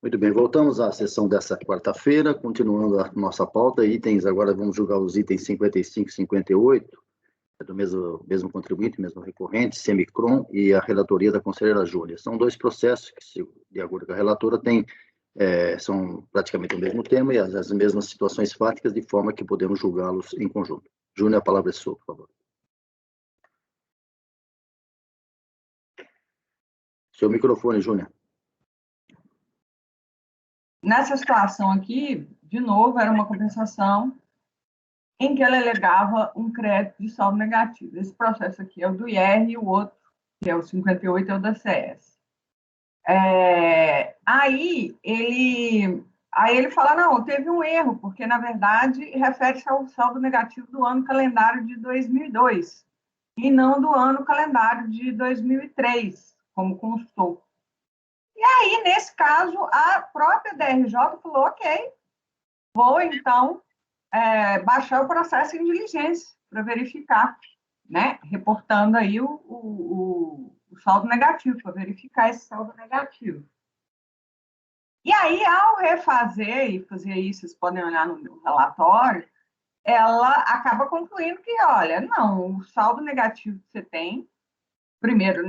Muito bem, voltamos à sessão dessa quarta-feira, continuando a nossa pauta, itens, agora vamos julgar os itens 55 e 58, do mesmo contribuinte, mesmo recorrente, Semicron e a relatoria da conselheira Júlia. São dois processos que, de acordo com a relatora, são praticamente o mesmo tema e as mesmas situações fáticas, de forma que podemos julgá-los em conjunto. Júlia, a palavra é sua, por favor. Seu microfone, Júlia. Nessa situação aqui, de novo, era uma compensação em que ela alegava um crédito de saldo negativo. Esse processo aqui é o do IR e o outro, que é o 58, é o da CS. Aí ele fala, não, teve um erro, porque, na verdade, refere-se ao saldo negativo do ano calendário de 2002, e não do ano calendário de 2003, como constou. E aí, nesse caso, a própria DRJ falou, ok, vou, então, baixar o processo em diligência para verificar, né? Reportando aí o saldo negativo, para verificar esse saldo negativo. E aí, ao refazer e fazer isso, vocês podem olhar no meu relatório, ela acaba concluindo que, olha, não, o saldo negativo que você tem, primeiro,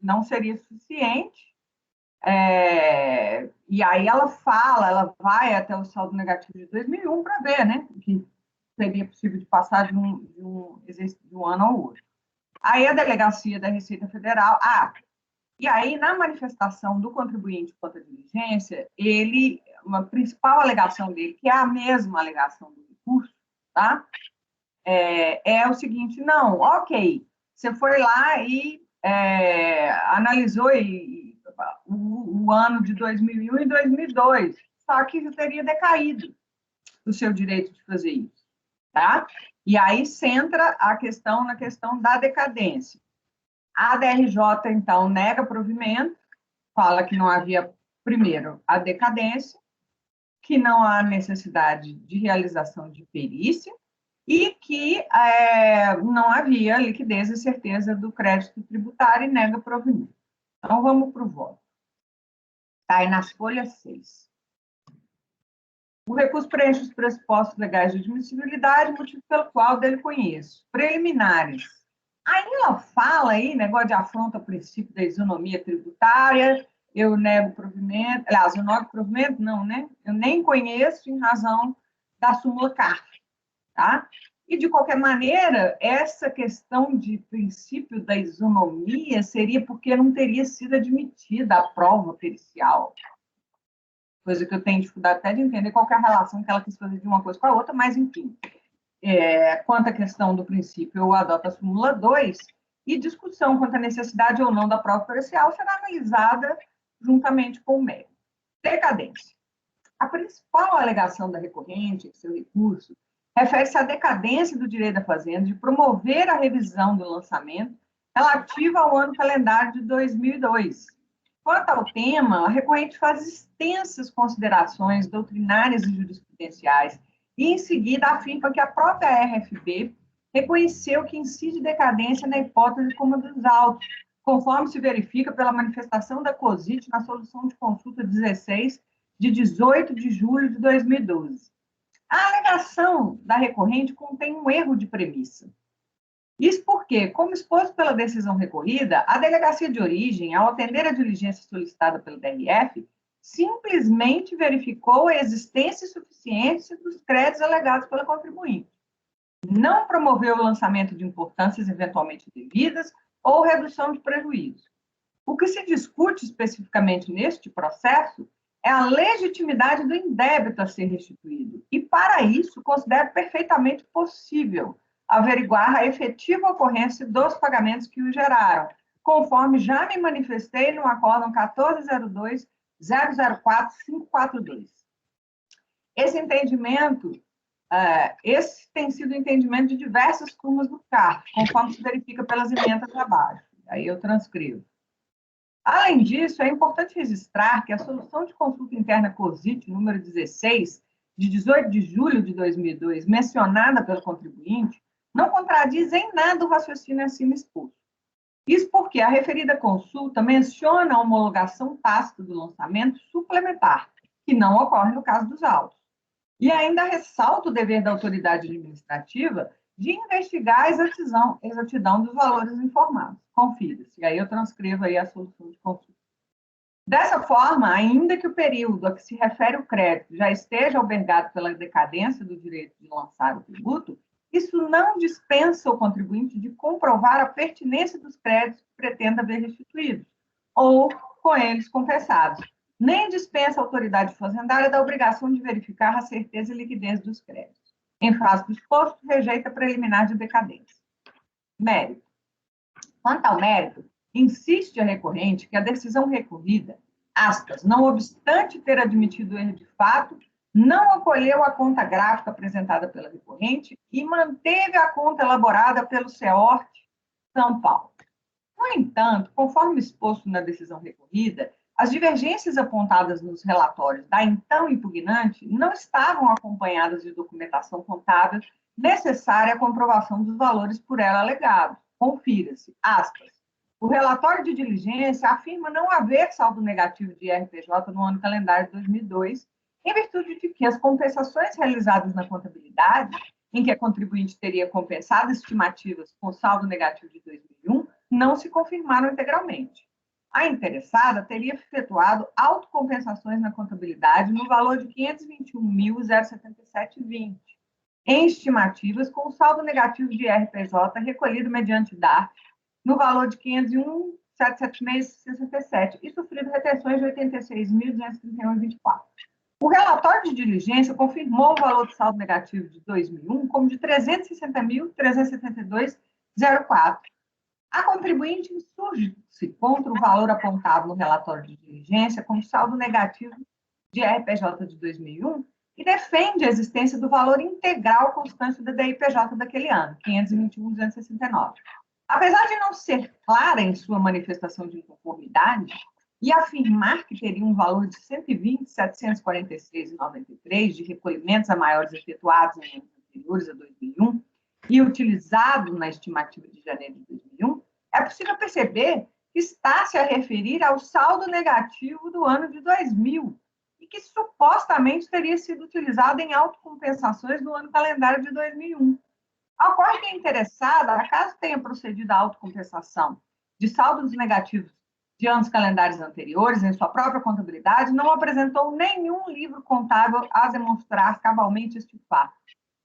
não seria suficiente. E aí ela vai até o saldo negativo de 2001 para ver, né, que seria possível de passar de um ano ao outro. Aí a delegacia da Receita Federal, e aí na manifestação do contribuinte contra a diligência, uma principal alegação dele, que é a mesma alegação do recurso, tá? É o seguinte, não, ok, você foi lá e analisou o ano de 2001 e 2002, só que você teria decaído o seu direito de fazer isso, tá? E aí centra a questão na questão da decadência. A DRJ, então, nega provimento, fala que não havia, primeiro, a decadência, que não há necessidade de realização de perícia e que não havia liquidez e certeza do crédito tributário e nega provimento. Então, vamos para o voto. Está aí nas folhas 6. O recurso preenche os pressupostos legais de admissibilidade, motivo pelo qual dele conheço. Preliminares. Aí ela fala aí, negócio de afronta ao princípio da isonomia tributária, eu nego provimento, aliás, eu nego provimento, não, né? Eu nem conheço em razão da súmula CARF, tá? E, de qualquer maneira, essa questão de princípio da isonomia seria porque não teria sido admitida a prova pericial. Coisa que eu tenho dificuldade até de entender qual é a relação que ela quis fazer de uma coisa com a outra, mas, enfim. Quanto à questão do princípio, eu adoto a súmula 2, e discussão quanto à necessidade ou não da prova pericial será analisada juntamente com o mérito. Decadência. A principal alegação da recorrente, seu recurso, refere-se à decadência do direito da fazenda de promover a revisão do lançamento relativa ao ano calendário de 2002. Quanto ao tema, a recorrente faz extensas considerações doutrinárias e jurisprudenciais e, em seguida, afirma que a própria RFB reconheceu que incide decadência na hipótese como dos autos, conforme se verifica pela manifestação da COSIT na solução de consulta 16, de 18 de julho de 2012. A alegação da recorrente contém um erro de premissa. Isso porque, como exposto pela decisão recorrida, a delegacia de origem, ao atender a diligência solicitada pelo DRF, simplesmente verificou a existência e suficiência dos créditos alegados pela contribuinte. Não promoveu o lançamento de importâncias eventualmente devidas ou redução de prejuízo. O que se discute especificamente neste processo é a legitimidade do indébito a ser restituído. E, para isso, considero perfeitamente possível averiguar a efetiva ocorrência dos pagamentos que o geraram, conforme já me manifestei no acórdão 1402-004-542. Esse entendimento, esse tem sido o entendimento de diversas turmas do CARF, conforme se verifica pelas emendas abaixo. Aí eu transcrevo. Além disso, é importante registrar que a solução de consulta interna COSIT, número 16, de 18 de julho de 2002, mencionada pelo contribuinte, não contradiz em nada o raciocínio acima exposto. Isso porque a referida consulta menciona a homologação tácita do lançamento suplementar, que não ocorre no caso dos autos. E ainda ressalta o dever da autoridade administrativa de investigar a exatidão dos valores informados. Confira-se. E aí eu transcrevo aí a solução de consulta. Dessa forma, ainda que o período a que se refere o crédito já esteja albergado pela decadência do direito de lançar o tributo, isso não dispensa o contribuinte de comprovar a pertinência dos créditos que pretenda ver restituídos, ou com eles compensados. Nem dispensa a autoridade fazendária da obrigação de verificar a certeza e liquidez dos créditos. Em face do exposto, rejeita a preliminar de decadência. Mérito. Quanto ao mérito, insiste a recorrente que a decisão recorrida, aspas, não obstante ter admitido o erro de fato, não acolheu a conta gráfica apresentada pela recorrente e manteve a conta elaborada pelo CEORT São Paulo. No entanto, conforme exposto na decisão recorrida, as divergências apontadas nos relatórios da então impugnante não estavam acompanhadas de documentação contábil necessária à comprovação dos valores por ela alegados. Confira-se, aspas, o relatório de diligência afirma não haver saldo negativo de RPJ no ano calendário de 2002, em virtude de que as compensações realizadas na contabilidade, em que a contribuinte teria compensado estimativas com saldo negativo de 2001, não se confirmaram integralmente. A interessada teria efetuado autocompensações na contabilidade no valor de R$ 521.077,20, em estimativas com saldo negativo de RPJ recolhido mediante DARF no valor de R$ 501.776,67 e sofrido retenções de R$ 86.231,24. O relatório de diligência confirmou o valor do saldo negativo de 2001 como de R$ 360.372,04. A contribuinte insurge-se contra o valor apontado no relatório de diligência como saldo negativo de RPJ de 2001 e defende a existência do valor integral constante da DIPJ daquele ano, 521.269. Apesar de não ser clara em sua manifestação de inconformidade e afirmar que teria um valor de R$ 120.746,93 de recolhimentos a maiores efetuados em anos anteriores a 2001 e utilizado na estimativa de janeiro de 2001, é possível perceber que está-se a referir ao saldo negativo do ano de 2000 e que supostamente teria sido utilizado em autocompensações do ano calendário de 2001. Ocorre que a interessada, acaso tenha procedido à autocompensação de saldos negativos de anos calendários anteriores em sua própria contabilidade, não apresentou nenhum livro contábil a demonstrar cabalmente este fato.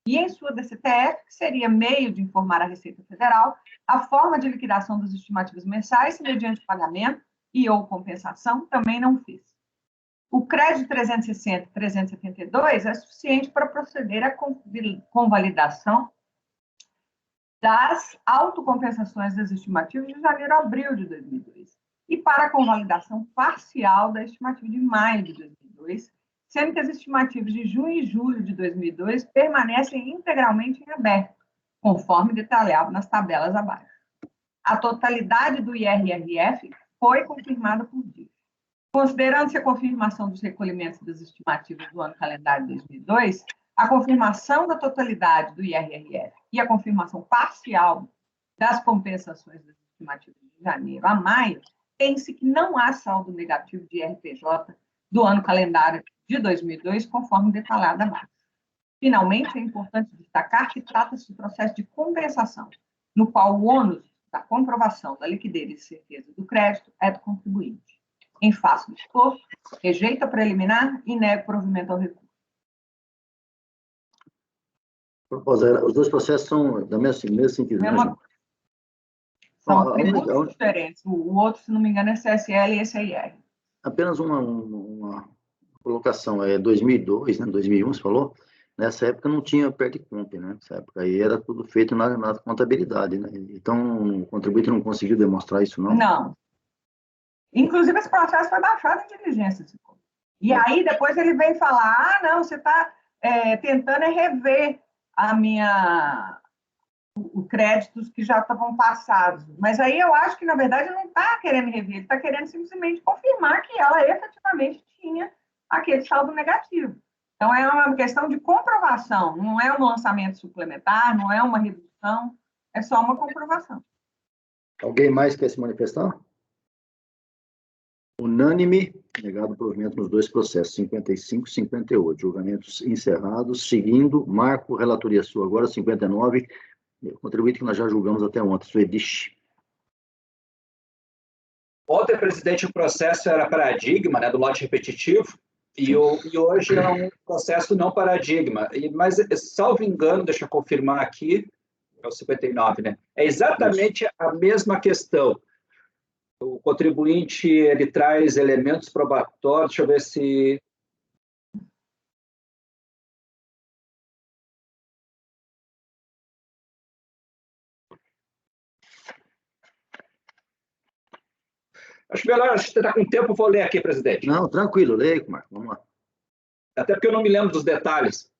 E em sua DCTF, que seria meio de informar a Receita Federal, a forma de liquidação dos estimativos mensais, mediante pagamento e ou compensação, também não fez. O crédito 360 e 372 é suficiente para proceder à convalidação das autocompensações das estimativas de janeiro a abril de 2002 e para a convalidação parcial da estimativa de maio de 2002, sendo que as estimativas de junho e julho de 2002 permanecem integralmente em aberto, conforme detalhado nas tabelas abaixo. A totalidade do IRRF foi confirmada por DIF. Considerando-se a confirmação dos recolhimentos das estimativas do ano calendário de 2002, a confirmação da totalidade do IRRF e a confirmação parcial das compensações das estimativas de janeiro a maio, tem-se que não há saldo negativo de RPJ do ano calendário de 2002, conforme detalhado abaixo. Finalmente, é importante destacar que trata-se de processo de compensação, no qual o ônus da comprovação da liquidez e certeza do crédito é do contribuinte. Em face do exposto, rejeita a preliminar e nega o provimento ao recurso. Os dois processos são da mesma sentido, né, Ju? São tributos diferentes. O outro, se não me engano, é CSL e SIR. Apenas uma colocação. É 2002, né? 2001, você falou? Nessa época não tinha PERT comp, né? Nessa época aí era tudo feito na contabilidade, né? Então, o contribuinte não conseguiu demonstrar isso, não? Não. Inclusive, esse processo foi baixado em diligência. E aí, depois ele vem falar, não, você está tentando rever os créditos que já estavam passados. Mas aí eu acho que, na verdade, não está querendo rever, ele está querendo simplesmente confirmar que ela efetivamente tinha aquele saldo negativo. Então, é uma questão de comprovação, não é um lançamento suplementar, não é uma redução, é só uma comprovação. Alguém mais quer se manifestar? Unânime, negado o provimento nos dois processos, 55 e 58. Julgamentos encerrados. Seguindo, Marco, relatoria sua agora, 59. Contribuinte que nós já julgamos até ontem, Suedish. Ontem, presidente, o processo era paradigma, né, do lote repetitivo, e hoje é um processo não paradigma. Mas, salvo engano, deixa eu confirmar aqui, é o 59, né? É exatamente a mesma questão. O contribuinte, ele traz elementos probatórios, deixa eu ver se... Acho melhor, acho que você está com tempo, vou ler aqui, presidente. Não, tranquilo, leio, Marco, vamos lá. Até porque eu não me lembro dos detalhes.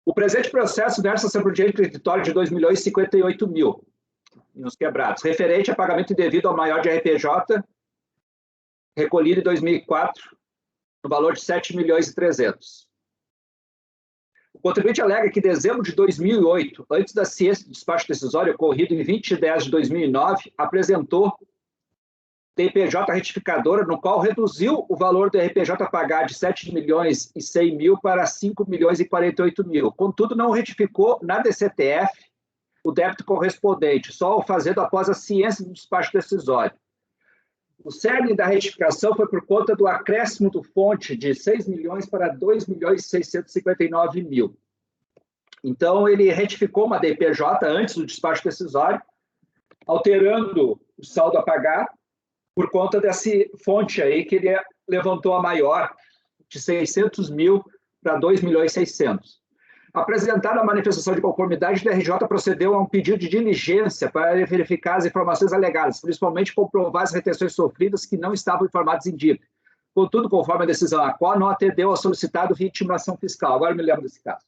O presente processo versa sobre o direito creditório de 2.058.000 nos quebrados, referente a pagamento indevido ao maior de RPJ, recolhido em 2004, no valor de 7.300.000. O contribuinte alega que em dezembro de 2008, antes da ciência do despacho decisório ocorrido em 20 de 10 de 2009, apresentou DPJ retificadora, no qual reduziu o valor do RPJ a pagar de 7.100.000 para 5.048.000. Contudo, não retificou na DCTF o débito correspondente, só o fazendo após a ciência do despacho decisório. O cerne da retificação foi por conta do acréscimo do fonte de 6 milhões para 2.659.000. Então, ele retificou uma DPJ antes do despacho decisório, alterando o saldo a pagar por conta dessa fonte aí que ele levantou a maior, de 600.000 para 2.600.000. Apresentada a manifestação de conformidade, o DRJ procedeu a um pedido de diligência para verificar as informações alegadas, principalmente comprovar as retenções sofridas que não estavam informadas em DIP. Contudo, conforme a decisão ACO, não atendeu ao solicitado de intimação fiscal. Agora me lembro desse caso.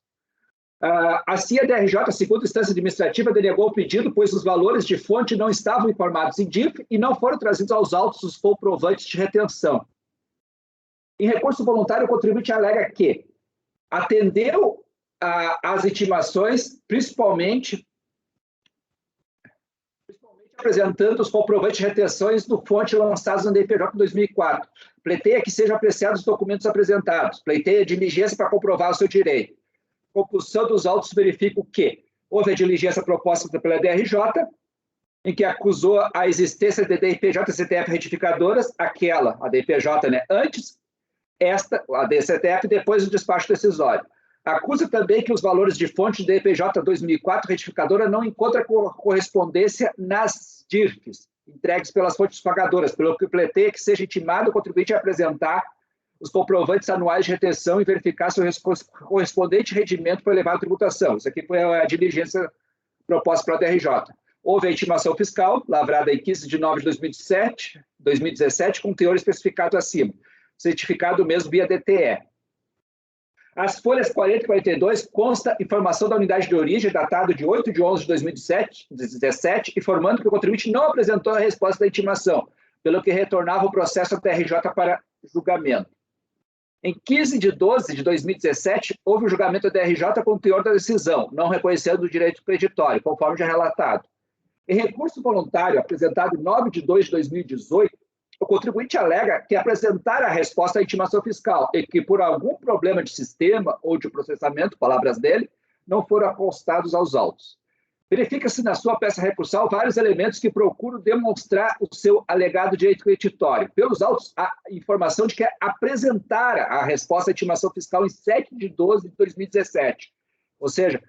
Assim, a DRJ, segunda instância administrativa, denegou o pedido, pois os valores de fonte não estavam informados em DIP e não foram trazidos aos autos os comprovantes de retenção. Em recurso voluntário, o contribuinte alega que atendeu as intimações, principalmente apresentando os comprovantes de retenções do fonte lançados no DPJ em 2004. Pleiteia que sejam apreciados os documentos apresentados. Pleiteia diligência para comprovar o seu direito. Compulsão dos autos verifica o quê? Houve a diligência proposta pela DRJ, em que acusou a existência de DPJ e CTF retificadoras, aquela, a DPJ, né, antes, esta, a DCTF, depois do despacho decisório. Acusa também que os valores de fonte de DPJ 2004 retificadora não encontram correspondência nas DIRFs, entregues pelas fontes pagadoras, pelo que pleiteia que seja intimado o contribuinte a apresentar os comprovantes anuais de retenção e verificar se o correspondente rendimento foi levado à tributação. Isso aqui foi a diligência proposta pela DRJ. Houve a intimação fiscal, lavrada em 15 de nove de 2017, com teor especificado acima, certificado mesmo via DTE. As folhas 40 e 42 consta informação da unidade de origem, datado de 8 de 11 de 2017, informando que o contribuinte não apresentou a resposta da intimação, pelo que retornava o processo à TRJ para julgamento. Em 15 de 12 de 2017, houve o julgamento da DRJ com o teor da decisão, não reconhecendo o direito creditório, conforme já relatado. Em recurso voluntário apresentado em 9 de 2 de 2018, o contribuinte alega que apresentar a resposta à intimação fiscal e que, por algum problema de sistema ou de processamento, palavras dele, não foram constados aos autos. Verifica-se na sua peça recursal vários elementos que procuram demonstrar o seu alegado direito creditório. Pelos autos, a informação de que apresentara a resposta à intimação fiscal em 7 de 12 de 2017, ou seja,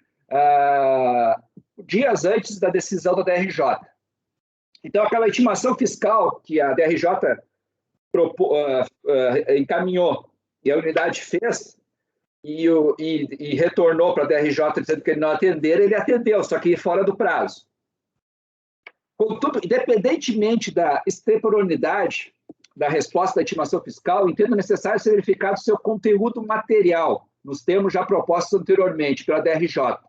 dias antes da decisão da DRJ. Então, aquela intimação fiscal que a DRJ encaminhou e a unidade fez e retornou para a DRJ dizendo que ele não atendera, ele atendeu, só que fora do prazo. Contudo, independentemente da extemporaneidade da resposta da intimação fiscal, entendo necessário ser verificado seu conteúdo material, nos termos já propostos anteriormente pela DRJ.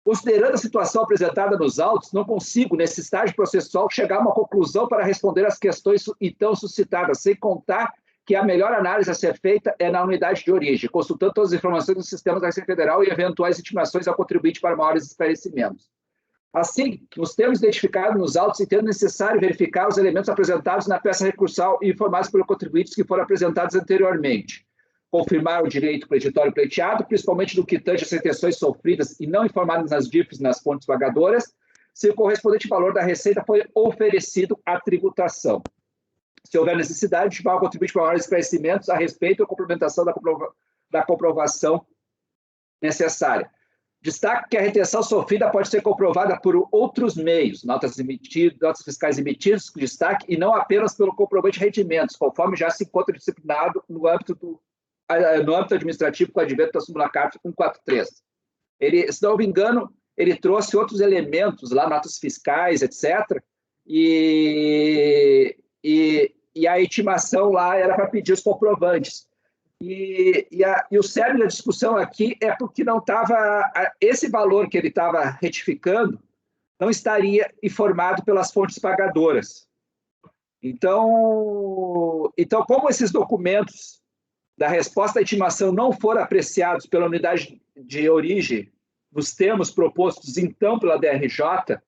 Considerando a situação apresentada nos autos, não consigo, nesse estágio processual, chegar a uma conclusão para responder às questões então suscitadas, sem contar que a melhor análise a ser feita é na unidade de origem, consultando todas as informações dos sistemas da Receita Federal e eventuais intimações ao contribuinte para maiores esclarecimentos. Assim, nos termos identificados nos autos, entendo necessário verificar os elementos apresentados na peça recursal e informados pelos contribuintes que foram apresentados anteriormente. Confirmar o direito creditório pleiteado, principalmente no que tange as retenções sofridas e não informadas nas DIFs nas fontes pagadoras, se o correspondente valor da receita foi oferecido à tributação. Se houver necessidade, intimar o contribuinte para maiores esclarecimentos a respeito ou complementação da comprovação necessária. Destaque que a retenção sofrida pode ser comprovada por outros meios, notas fiscais emitidas, destaque, e não apenas pelo comprovante de rendimentos, conforme já se encontra disciplinado no âmbito administrativo com o advento da súmula CARF 143. Ele, se não me engano, ele trouxe outros elementos lá, notas fiscais, etc., e a intimação lá era para pedir os comprovantes. E o cerne da discussão aqui é porque não estava, esse valor que ele estava retificando não estaria informado pelas fontes pagadoras. Então, como esses documentos da resposta à intimação não foram apreciados pela unidade de origem nos termos propostos então pela DRJ,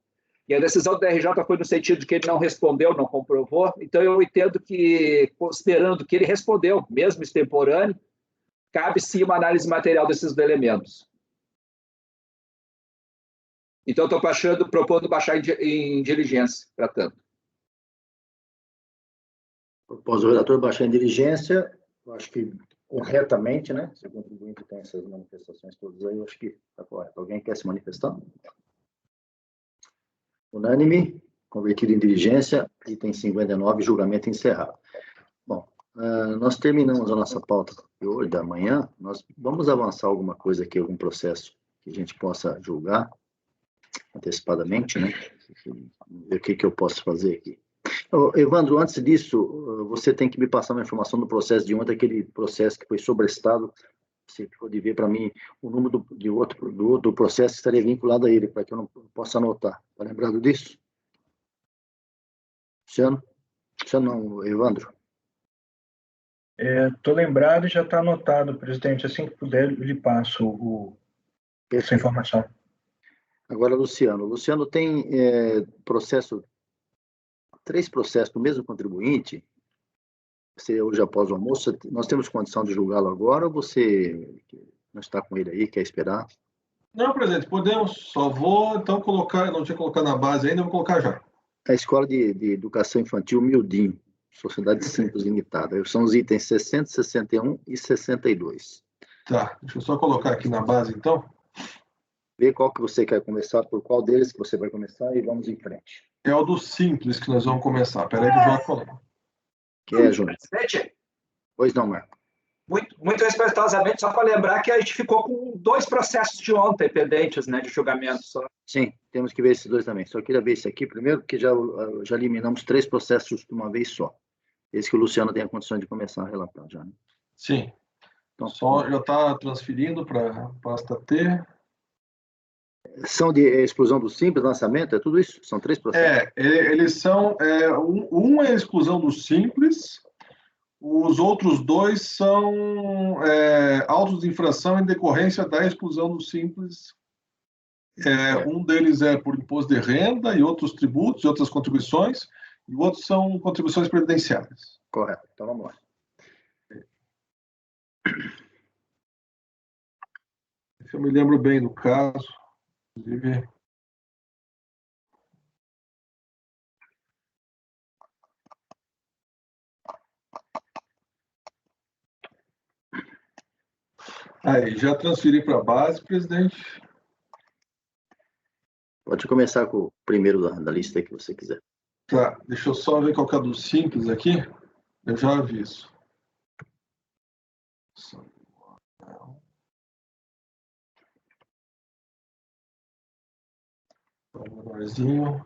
e a decisão da DRJ foi no sentido de que ele não respondeu, não comprovou, então eu entendo que, considerando que ele respondeu, mesmo extemporâneo, cabe sim uma análise material desses elementos. Então, estou propondo baixar em diligência, para tanto. Propôs o relator baixar em diligência, eu acho que corretamente, né? Se o contribuinte tem essas manifestações todas aí, eu acho que está correto. Alguém quer se manifestar? Unânime, convertido em diligência, item 59, julgamento encerrado. Bom, nós terminamos a nossa pauta de hoje, da manhã. Nós vamos avançar alguma coisa aqui, algum processo que a gente possa julgar antecipadamente, né? Ver o que eu posso fazer aqui. Evandro, antes disso, você tem que me passar uma informação do processo de ontem, aquele processo que foi sobrestado. Você pode ver para mim o número do processo que estaria vinculado a ele, para que eu não possa anotar. Está lembrado disso? Luciano? Luciano não, Evandro? Estou lembrado e já está anotado, presidente. Assim que puder, eu lhe passo essa informação. Agora, Luciano. Luciano tem três processos do mesmo contribuinte. Você hoje após o almoço, nós temos condição de julgá-lo agora ou você não está com ele aí, quer esperar? Não, presidente, podemos. Só vou, então, colocar, não tinha colocado na base ainda, vou colocar já. A Escola de Educação Infantil Mildinho, Sociedade Simples Limitada. São os itens 60, 61 e 62. Tá, deixa eu só colocar aqui na base, então. Vê qual que você quer começar, por qual deles que você vai começar e vamos em frente. É o do simples que nós vamos começar. Espera aí que eu já falando. Que é, Júnior? Presidente, Pois não, Marco. muito respeitosamente, só para lembrar que a gente ficou com 2 processos de ontem pendentes, né, de julgamento só. Sim, temos que ver esses dois também. Só queria ver esse aqui primeiro, porque já eliminamos 3 processos de uma vez só. Esse que o Luciano tem a condição de começar a relatar já, né? Sim. Então, Só já está transferindo para a pasta T. São de exclusão do simples, lançamento, é tudo isso? São 3 processos? Eles são... um é a exclusão do simples, os outros 2 são autos de infração em decorrência da exclusão do simples. Um deles é por imposto de renda e outros tributos e outras contribuições, e outros são contribuições previdenciárias. Correto, então vamos lá. Eu me lembro bem do caso, inclusive. Aí, já transferi para a base, presidente. Pode começar com o primeiro da lista aí que você quiser. Tá, deixa eu só ver qual que é do simples aqui. Eu já aviso. Menorzinho.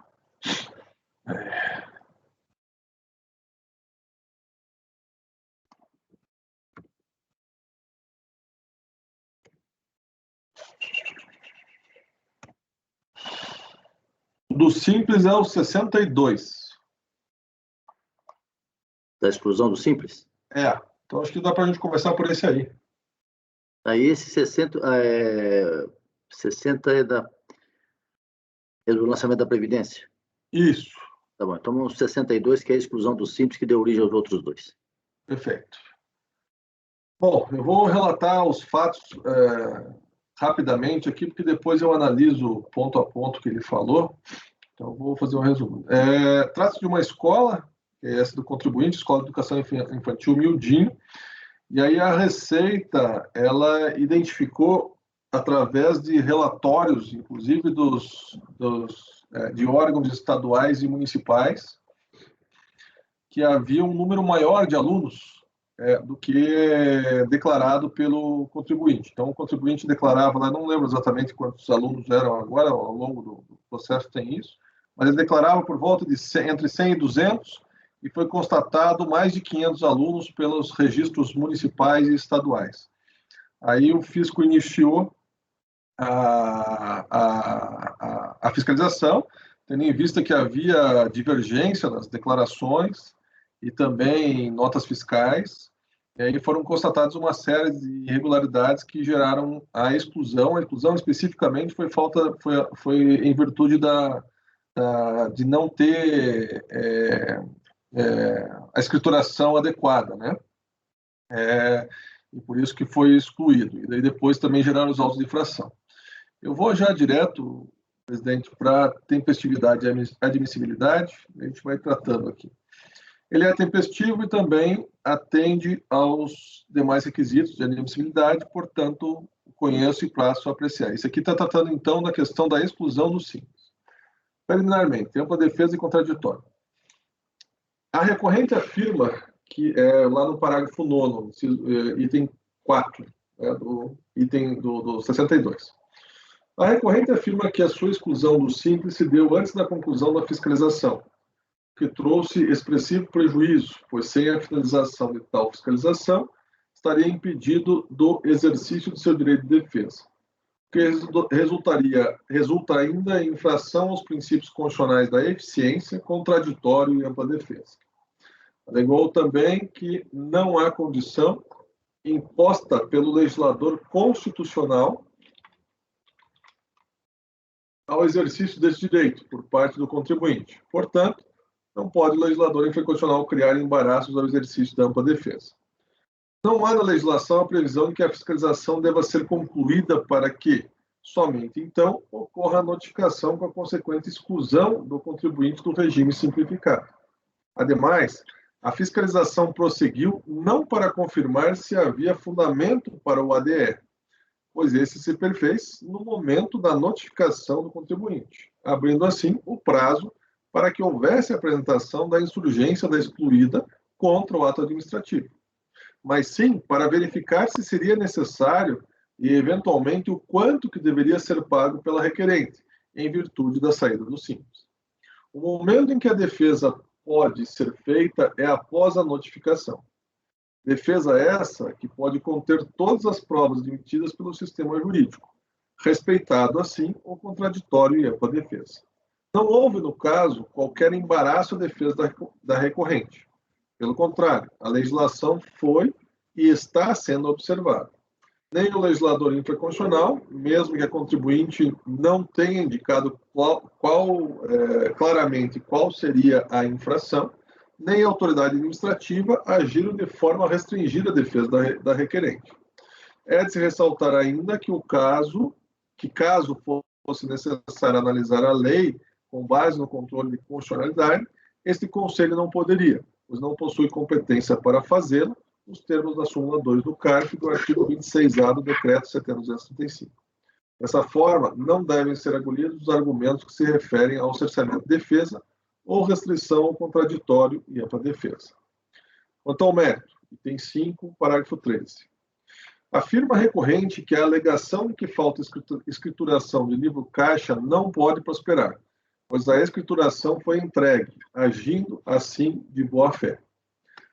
Do simples é o 62. Da exclusão do simples? Então acho que dá para a gente começar por esse aí. Aí esse 60 é da... É do lançamento da Previdência? Isso. Tá bom, então 62, que é a exclusão do Simples, que deu origem aos outros dois. Perfeito. Bom, eu vou relatar os fatos rapidamente aqui, porque depois eu analiso ponto a ponto que ele falou. Então, eu vou fazer um resumo. Trata-se de uma escola, que é essa do contribuinte, Escola de Educação Infantil Mildinho, e aí a Receita, ela identificou, através de relatórios, inclusive de órgãos estaduais e municipais, que havia um número maior de alunos do que declarado pelo contribuinte. Então, o contribuinte declarava, lá, não lembro exatamente quantos alunos eram agora, ao longo do processo tem isso, mas ele declarava por volta de entre 100 e 200, e foi constatado mais de 500 alunos pelos registros municipais e estaduais. Aí o fisco iniciou a fiscalização, tendo em vista que havia divergência nas declarações e também notas fiscais, e aí foram constatadas uma série de irregularidades que geraram a exclusão. A exclusão especificamente foi em virtude de não ter a escrituração adequada, né? E por isso que foi excluído. E daí depois também geraram os autos de infração. Eu vou já direto, presidente, para tempestividade e admissibilidade, a gente vai tratando aqui. Ele é tempestivo e também atende aos demais requisitos de admissibilidade, portanto, conheço e passo a apreciar. Isso aqui está tratando, então, da questão da exclusão do simples. Preliminarmente, ampla defesa e contraditório. A recorrente afirma que, lá no parágrafo 9º, item 4, do item do 62. A recorrente afirma que a sua exclusão do simples se deu antes da conclusão da fiscalização, que trouxe expressivo prejuízo, pois sem a finalização de tal fiscalização, estaria impedido do exercício do seu direito de defesa, que resulta ainda em infração aos princípios constitucionais da eficiência, contraditório e ampla defesa. Alegou também que não há condição imposta pelo legislador constitucional ao exercício desse direito por parte do contribuinte. Portanto, não pode o legislador infraconstitucional criar embaraços ao exercício da ampla defesa. Não há na legislação a previsão de que a fiscalização deva ser concluída para que, somente então, ocorra a notificação com a consequente exclusão do contribuinte do regime simplificado. Ademais, a fiscalização prosseguiu não para confirmar se havia fundamento para o ADE, pois esse se perfez no momento da notificação do contribuinte, abrindo assim o prazo para que houvesse a apresentação da insurgência da excluída contra o ato administrativo, mas sim para verificar se seria necessário e, eventualmente, o quanto que deveria ser pago pela requerente, em virtude da saída do simples. O momento em que a defesa pode ser feita é após a notificação. Defesa essa que pode conter todas as provas admitidas pelo sistema jurídico, respeitado, assim, o contraditório e ampla defesa. Não houve, no caso, qualquer embaraço à defesa da recorrente. Pelo contrário, a legislação foi e está sendo observada. Nem o legislador infraconstitucional, mesmo que a contribuinte não tenha indicado claramente qual seria a infração, nem a autoridade administrativa agiram de forma a restringir a defesa da requerente. É de se ressaltar ainda que caso fosse necessário analisar a lei com base no controle de constitucionalidade, este Conselho não poderia, pois não possui competência para fazê-lo, nos termos da súmula 2 do CARF do artigo 26A do Decreto 70.235. Dessa forma, não devem ser acolhidos os argumentos que se referem ao cerceamento de defesa ou restrição ao contraditório e ampla defesa. Quanto ao mérito, item 5, parágrafo 13. Afirma a recorrente que a alegação de que falta escrituração de livro caixa não pode prosperar, pois a escrituração foi entregue, agindo assim de boa-fé.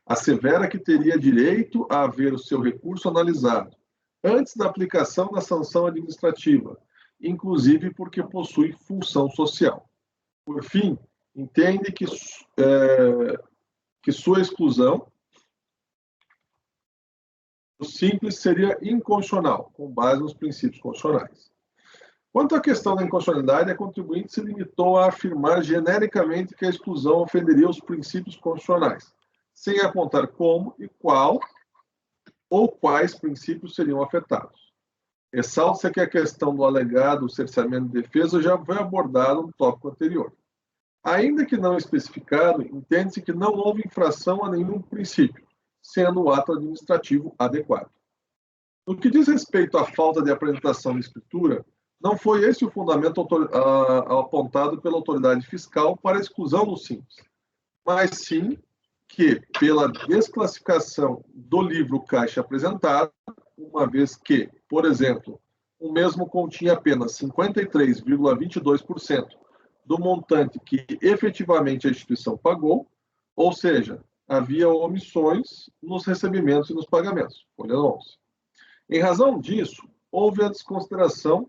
Assevera que teria direito a haver o seu recurso analisado antes da aplicação da sanção administrativa, inclusive porque possui função social. Por fim, entende que sua exclusão simples seria inconstitucional, com base nos princípios constitucionais. Quanto à questão da inconstitucionalidade, a contribuinte se limitou a afirmar genericamente que a exclusão ofenderia os princípios constitucionais, sem apontar como e qual ou quais princípios seriam afetados. Ressalta-se que a questão do alegado cerceamento de defesa já foi abordada no tópico anterior. Ainda que não especificado, entende-se que não houve infração a nenhum princípio, sendo o ato administrativo adequado. No que diz respeito à falta de apresentação de escritura, não foi esse o fundamento apontado pela autoridade fiscal para a exclusão do simples, mas sim que, pela desclassificação do livro caixa apresentado, uma vez que, por exemplo, o mesmo continha apenas 53,22% do montante que efetivamente a instituição pagou, ou seja, havia omissões nos recebimentos e nos pagamentos. Folha 11. Em razão disso, houve a desconsideração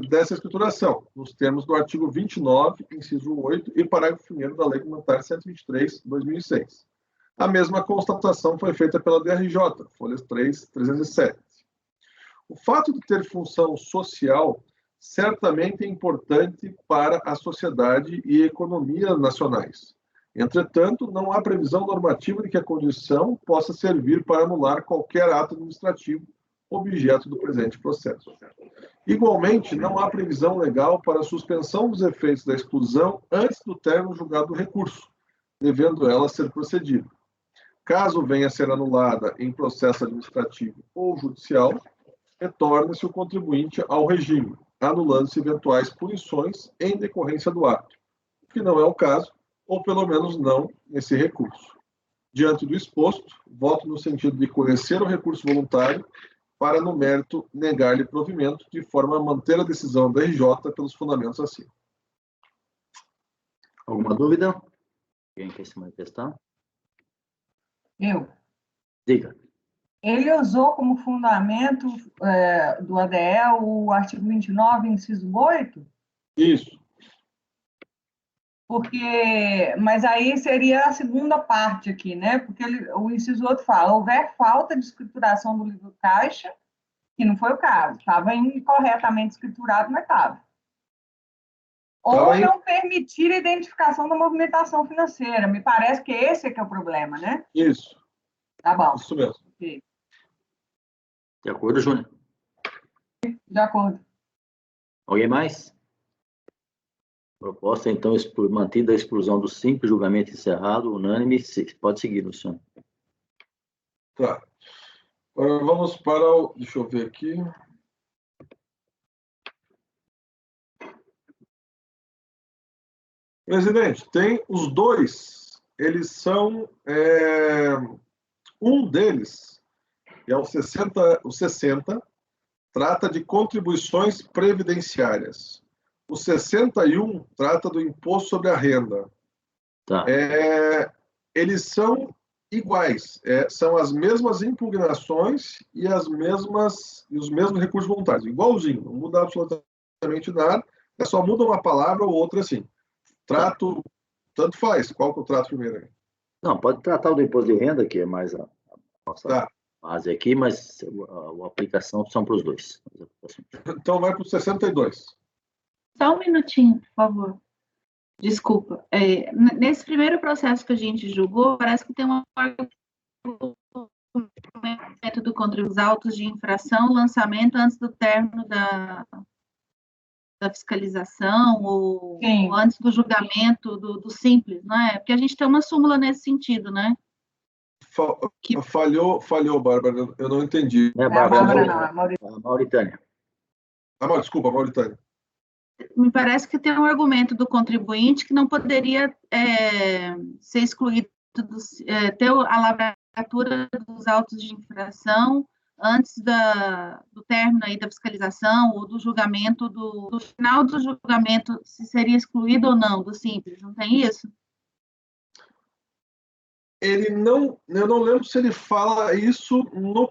dessa escrituração, nos termos do artigo 29, inciso 8 e parágrafo 1º da Lei Complementar 123, 2006. A mesma constatação foi feita pela DRJ, folhas 3, 307. O fato de ter função social certamente é importante para a sociedade e a economia nacionais. Entretanto, não há previsão normativa de que a condição possa servir para anular qualquer ato administrativo objeto do presente processo. Igualmente, não há previsão legal para a suspensão dos efeitos da exclusão antes do término julgado do recurso, devendo ela ser procedida. Caso venha a ser anulada em processo administrativo ou judicial, retorna-se o contribuinte ao regime, anulando-se eventuais punições em decorrência do ato, o que não é o caso, ou pelo menos não nesse recurso. Diante do exposto, voto no sentido de conhecer o recurso voluntário para, no mérito, negar-lhe provimento, de forma a manter a decisão da RJ pelos fundamentos acima. Alguma dúvida? Quem quer se manifestar? Eu. Diga. Ele usou como fundamento do ADE o artigo 29, inciso 8? Isso. Mas aí seria a segunda parte aqui, né? Porque o inciso 8 fala, houver falta de escrituração do livro caixa, que não foi o caso, estava incorretamente escriturado, mas estava. Ou não permitir a identificação da movimentação financeira. Me parece que esse é que é o problema, né? Isso. Tá bom. Isso mesmo. Okay. De acordo, Júnior? De acordo. Alguém mais? Proposta, então, mantida a exclusão do simples, julgamento encerrado, unânime. Pode seguir, Luciano. Tá. Agora vamos para o... Deixa eu ver aqui. Presidente, tem os dois. Eles são... Um deles, que é o 60, trata de contribuições previdenciárias. O 61 trata do imposto sobre a renda. Tá. Eles são iguais, são as mesmas impugnações e os mesmos recursos voluntários, igualzinho, não muda absolutamente nada, só muda uma palavra ou outra assim. Trato, tanto faz, qual que eu trato primeiro aí? Não, pode tratar o do imposto de renda, que é mais a nossa base aqui, mas a aplicação são para os dois. Então vai para o 62. Só um minutinho, por favor. Desculpa. Nesse primeiro processo que a gente julgou, parece que tem um método contra os autos de infração, lançamento antes do término da fiscalização ou antes do julgamento do simples, não é? Porque a gente tem uma súmula nesse sentido, né? Falhou, Bárbara, eu não entendi. Não é Bárbara, não, é Mauritânia. Desculpa, Mauritânia. Me parece que tem um argumento do contribuinte que não poderia ser excluído, ter a lavratura dos autos de infração antes do término aí da fiscalização ou do julgamento, do final do julgamento, se seria excluído ou não do simples, não tem isso? Eu não lembro se ele fala isso no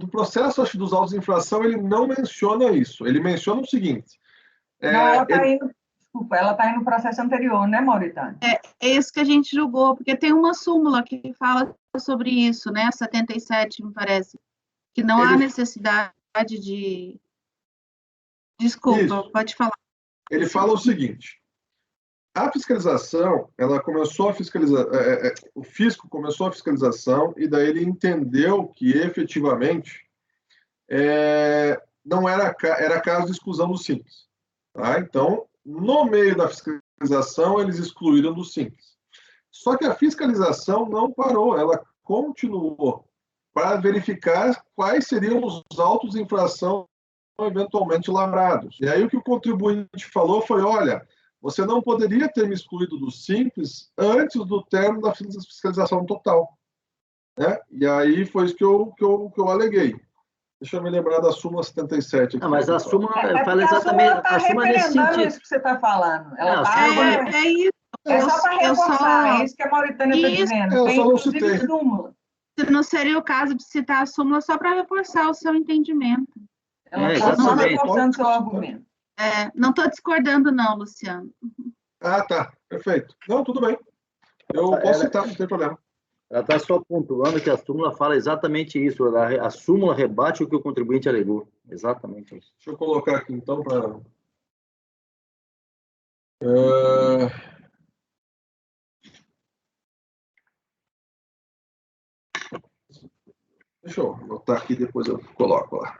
processo, acho, dos autos de infração, ele não menciona isso. Ele menciona o seguinte... Não, ela está indo, desculpa, ela está indo no processo anterior, né, Mauritânia? É isso que a gente julgou, porque tem uma súmula que fala sobre isso, né, 77, me parece, que não há necessidade de... Desculpa, Isso. pode falar. Ele fala o seguinte: a fiscalização, ela começou a fiscalizar, o fisco começou a fiscalização e daí ele entendeu que efetivamente não era caso de exclusão do Simples. Tá? Então, no meio da fiscalização, eles excluíram do Simples. Só que a fiscalização não parou, ela continuou para verificar quais seriam os autos de infração eventualmente lavrados. E aí o que o contribuinte falou foi: olha, você não poderia ter me excluído do Simples antes do término da fiscalização total. Né? E aí foi isso que eu aleguei. Deixa eu me lembrar da súmula 77. Aqui, mas a súmula fala exatamente. a súmula nesse sentido. Isso que você está falando. Ela isso. É só para reforçar, é isso que a Mauritânia está dizendo. Eu só não inclusive citei. súmula. Não seria o caso de citar a súmula só para reforçar o seu entendimento. Ela está só reforçando o seu argumento. Não estou discordando, não, Luciano. Ah, tá. Perfeito. Não, tudo bem. Eu posso citar, não tem problema. Ela está só pontuando que a súmula fala exatamente isso. A súmula rebate o que o contribuinte alegou. Exatamente isso. Deixa eu colocar aqui, então, para... Deixa eu anotar aqui, depois eu coloco lá.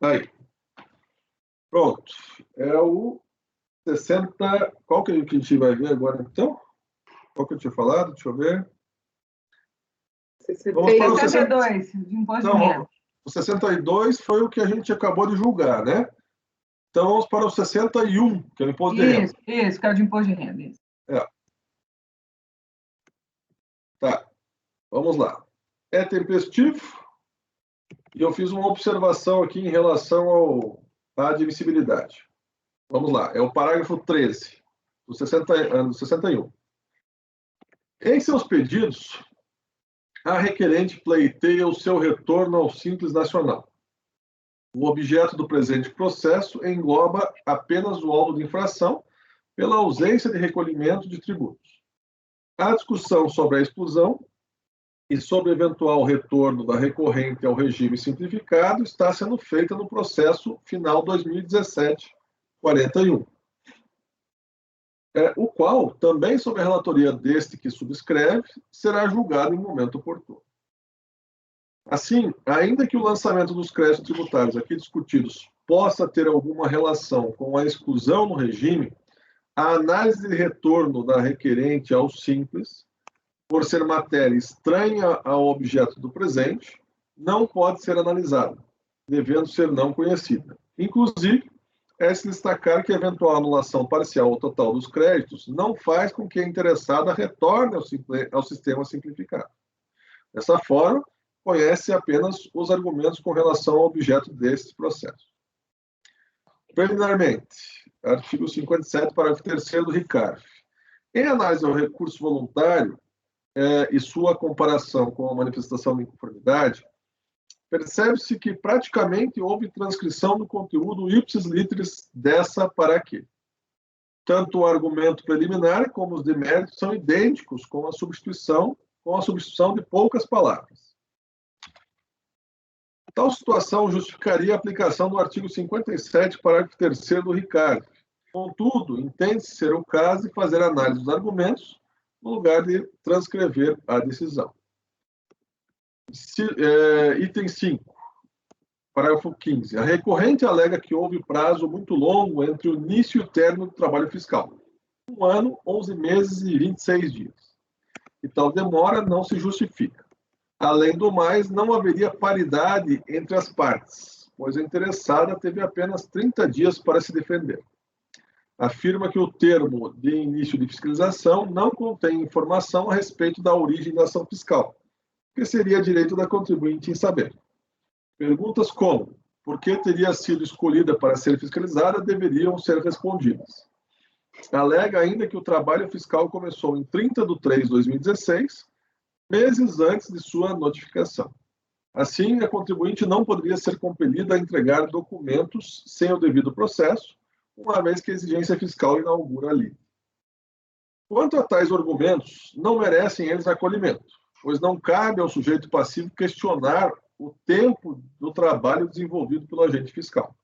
Aí. Pronto. É o 60... Qual que a gente vai ver agora, então? Qual que eu tinha falado? Deixa eu ver. Vamos para o 62, de imposto de renda. O 62 foi o que a gente acabou de julgar, né? Então, vamos para o 61, que é o imposto de renda. Isso, que é o de imposto de renda. Isso. Tá. Vamos lá. É tempestivo. E eu fiz uma observação aqui em relação à admissibilidade. Vamos lá. É o parágrafo 13, do 61. Em seus pedidos, a requerente pleiteia o seu retorno ao Simples Nacional. O objeto do presente processo engloba apenas o auto de infração pela ausência de recolhimento de tributos. A discussão sobre a exclusão e sobre eventual retorno da recorrente ao regime simplificado está sendo feita no processo final 2017-41. O qual, também sob a relatoria deste que subscreve, será julgado em momento oportuno. Assim, ainda que o lançamento dos créditos tributários aqui discutidos possa ter alguma relação com a exclusão no regime, a análise de retorno da requerente ao Simples, por ser matéria estranha ao objeto do presente, não pode ser analisada, devendo ser não conhecida. Inclusive, é-se destacar que a eventual anulação parcial ou total dos créditos não faz com que a interessada retorne ao sistema simplificado. Dessa forma, conhece apenas os argumentos com relação ao objeto deste processo. Preliminarmente, artigo 57, parágrafo 3º do RICARF. Em análise ao recurso voluntário e sua comparação com a manifestação de inconformidade, percebe-se que praticamente houve transcrição do conteúdo ipsis literis dessa para quê. Tanto o argumento preliminar como os deméritos são idênticos com a substituição de poucas palavras. Tal situação justificaria a aplicação do artigo 57, parágrafo 3º do RICARF. Contudo, entende-se ser o caso de fazer análise dos argumentos no lugar de transcrever a decisão. Item 5, parágrafo 15. A recorrente alega que houve prazo muito longo entre o início e o término do trabalho fiscal. 1 ano, 11 meses e 26 dias. E tal demora não se justifica. Além do mais, não haveria paridade entre as partes, pois a interessada teve apenas 30 dias para se defender. Afirma que o termo de início de fiscalização não contém informação a respeito da origem da ação fiscal, que seria direito da contribuinte em saber. Perguntas como: por que teria sido escolhida para ser fiscalizada deveriam ser respondidas. Alega ainda que o trabalho fiscal começou em 30 de 3 de 2016, meses antes de sua notificação. Assim, a contribuinte não poderia ser compelida a entregar documentos sem o devido processo, uma vez que a exigência fiscal inaugura ali. Quanto a tais argumentos, não merecem eles acolhimento, pois não cabe ao sujeito passivo questionar o tempo do trabalho desenvolvido pelo agente fiscal.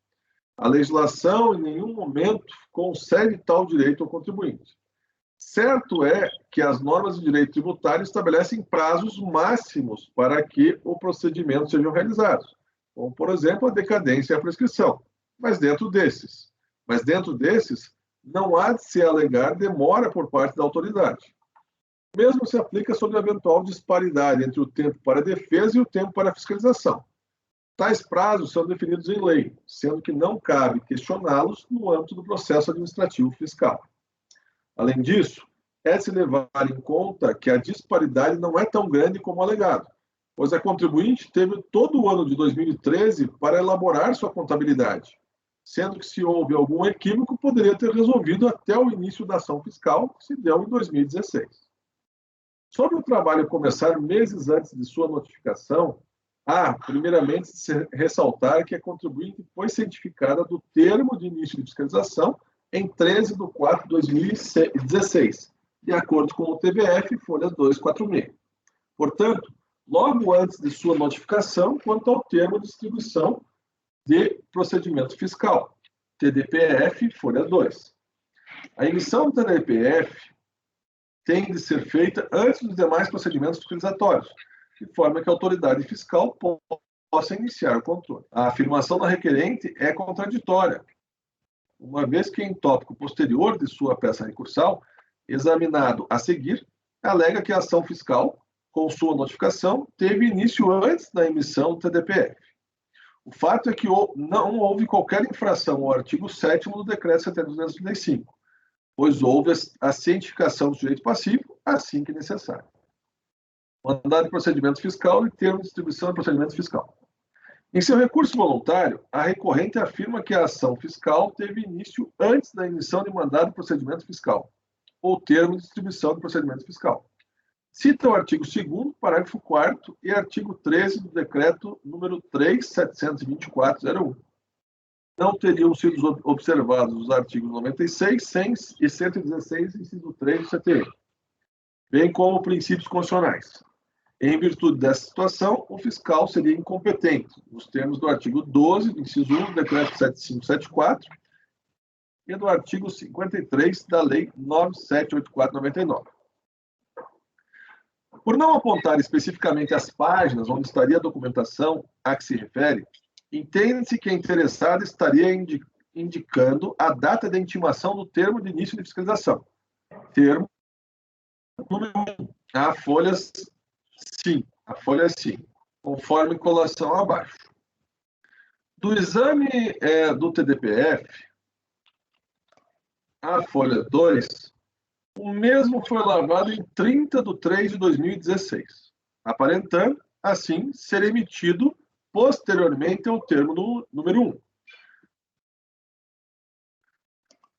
A legislação em nenhum momento concede tal direito ao contribuinte. Certo é que as normas de direito tributário estabelecem prazos máximos para que o procedimento sejam realizados, como, por exemplo, a decadência e a prescrição. Mas dentro desses, não há de se alegar demora por parte da autoridade. O mesmo se aplica sobre a eventual disparidade entre o tempo para a defesa e o tempo para a fiscalização. Tais prazos são definidos em lei, sendo que não cabe questioná-los no âmbito do processo administrativo fiscal. Além disso, é de se levar em conta que a disparidade não é tão grande como alegado, pois a contribuinte teve todo o ano de 2013 para elaborar sua contabilidade, sendo que se houve algum equívoco, poderia ter resolvido até o início da ação fiscal, que se deu em 2016. Sobre o trabalho começar meses antes de sua notificação, há, primeiramente, de se ressaltar que a contribuinte foi cientificada do termo de início de fiscalização em 13 de 4 de 2016, de acordo com o TBF, folha 246. Portanto, logo antes de sua notificação, quanto ao termo de distribuição de procedimento fiscal, TDPF, folha 2. A emissão do TDPF tem de ser feita antes dos demais procedimentos fiscalizatórios, de forma que a autoridade fiscal possa iniciar o controle. A afirmação da requerente é contraditória, uma vez que em tópico posterior de sua peça recursal, examinado a seguir, alega que a ação fiscal, com sua notificação, teve início antes da emissão do TDPF. O fato é que não houve qualquer infração ao artigo 7º do Decreto 7235, pois houve a cientificação do sujeito passivo assim que necessário. Mandado de procedimento fiscal e termo de distribuição de procedimento fiscal. Em seu recurso voluntário, a recorrente afirma que a ação fiscal teve início antes da emissão de mandado de procedimento fiscal, ou termo de distribuição de procedimento fiscal. Cita o artigo 2º, parágrafo 4º e artigo 13 do decreto número 3.724/01. Não teriam sido observados os artigos 96, 100 e 116, inciso 3 do CTN, bem como princípios constitucionais. Em virtude dessa situação, o fiscal seria incompetente, nos termos do artigo 12, do inciso 1 do decreto 7574 e do artigo 53 da lei 9784/99. Por não apontar especificamente as páginas onde estaria a documentação a que se refere, entende-se que a interessada estaria indicando a data de intimação do termo de início de fiscalização. Termo número 1, a folha sim, conforme colação abaixo. Do exame do TDPF, a folha 2, o mesmo foi elaborado em 30 de 3 de 2016, aparentando, assim, ser emitido posteriormente ao termo número 1.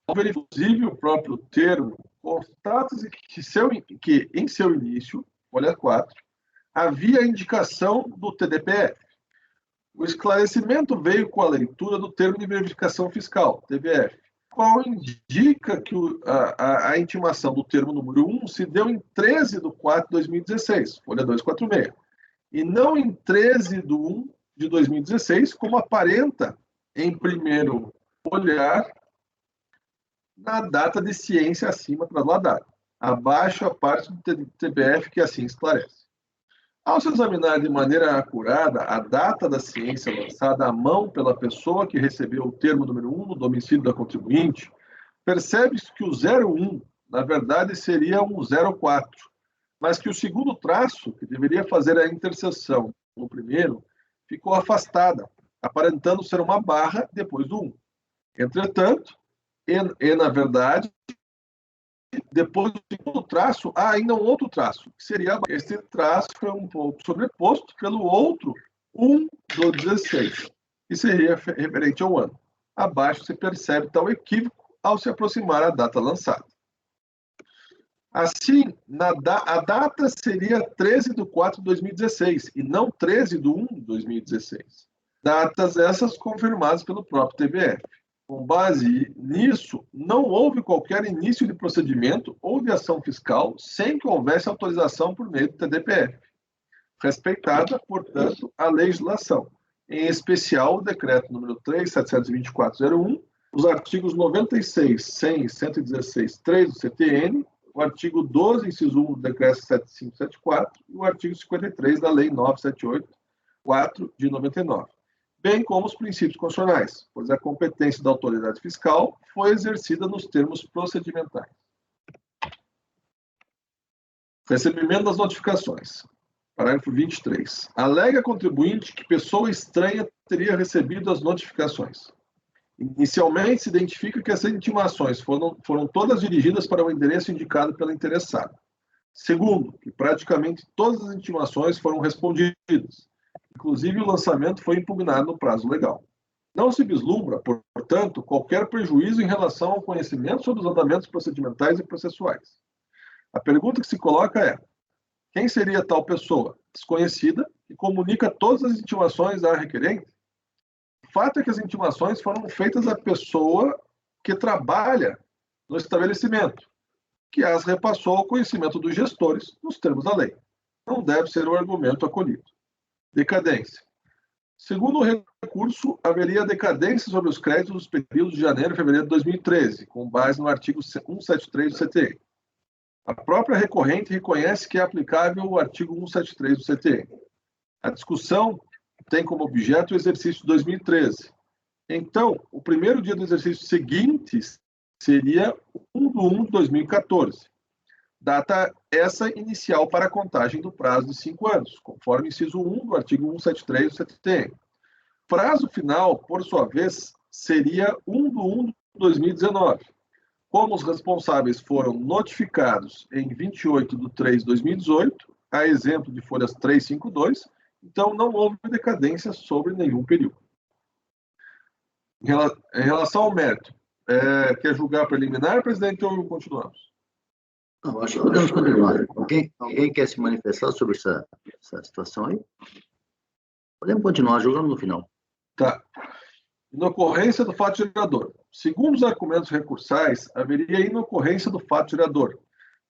Inclusive, o próprio termo constata-se que em seu início, folha 4, havia indicação do TDPF. O esclarecimento veio com a leitura do termo de verificação fiscal, TVF, qual indica que a intimação do termo número 1 se deu em 13 de 4 de 2016, folha 246, e não em 13 de 1 de 2016, como aparenta em primeiro olhar na data de ciência acima trasladada. Abaixo a parte do TBF que assim esclarece. Ao se examinar de maneira acurada a data da ciência lançada à mão pela pessoa que recebeu o termo número 1 no domicílio da contribuinte, percebe-se que o 01, na verdade, seria um 04, mas que o segundo traço, que deveria fazer a interseção no primeiro, ficou afastada, aparentando ser uma barra depois do 1. Entretanto, na verdade, depois do segundo traço, há ainda um outro traço, que seria este traço foi um pouco sobreposto pelo outro 1 do 16, que seria referente ao ano. Abaixo se percebe tal equívoco ao se aproximar a data lançada. Assim, a data seria 13 de 4 de 2016 e não 13 de 1 de 2016. Datas essas confirmadas pelo próprio TBF. Com base nisso, não houve qualquer início de procedimento ou de ação fiscal sem que houvesse autorização por meio do TDPF. Respeitada, portanto, a legislação, em especial o decreto número 3.724/01, os artigos 96, 100 e 116.3 do CTN, o artigo 12, inciso 1 do decreto 7574 e o artigo 53 da lei 978/4 de 99, bem como os princípios constitucionais, pois a competência da autoridade fiscal foi exercida nos termos procedimentais. Recebimento das notificações. Parágrafo 23. Alega contribuinte que pessoa estranha teria recebido as notificações. Inicialmente, se identifica que essas intimações foram todas dirigidas para o endereço indicado pela interessada. Segundo, que praticamente todas as intimações foram respondidas. Inclusive, o lançamento foi impugnado no prazo legal. Não se vislumbra, portanto, qualquer prejuízo em relação ao conhecimento sobre os andamentos procedimentais e processuais. A pergunta que se coloca é: quem seria tal pessoa desconhecida que comunica todas as intimações à requerente? O fato é que as intimações foram feitas à pessoa que trabalha no estabelecimento, que as repassou ao conhecimento dos gestores nos termos da lei. Não deve ser o argumento acolhido. Decadência. Segundo o recurso, haveria decadência sobre os créditos dos períodos de janeiro e fevereiro de 2013, com base no artigo 173 do CTN. A própria recorrente reconhece que é aplicável o artigo 173 do CTN. A discussão tem como objeto o exercício de 2013. Então, o primeiro dia do exercício seguinte seria 1/1 de 2014. Data essa inicial para a contagem do prazo de 5 anos, conforme inciso 1 do artigo 173 do CTN. Prazo final, por sua vez, seria 1/1 de 2019. Como os responsáveis foram notificados em 28 de 3 de 2018, a exemplo de folhas 352, então não houve decadência sobre nenhum período. Em relação ao mérito, quer julgar preliminar, presidente, ou continuamos? Não, acho que podemos continuar. Alguém quer se manifestar sobre essa situação aí? Podemos continuar, julgando no final. Tá. Inocorrência do fato gerador. Segundo os argumentos recursais, haveria inocorrência do fato gerador,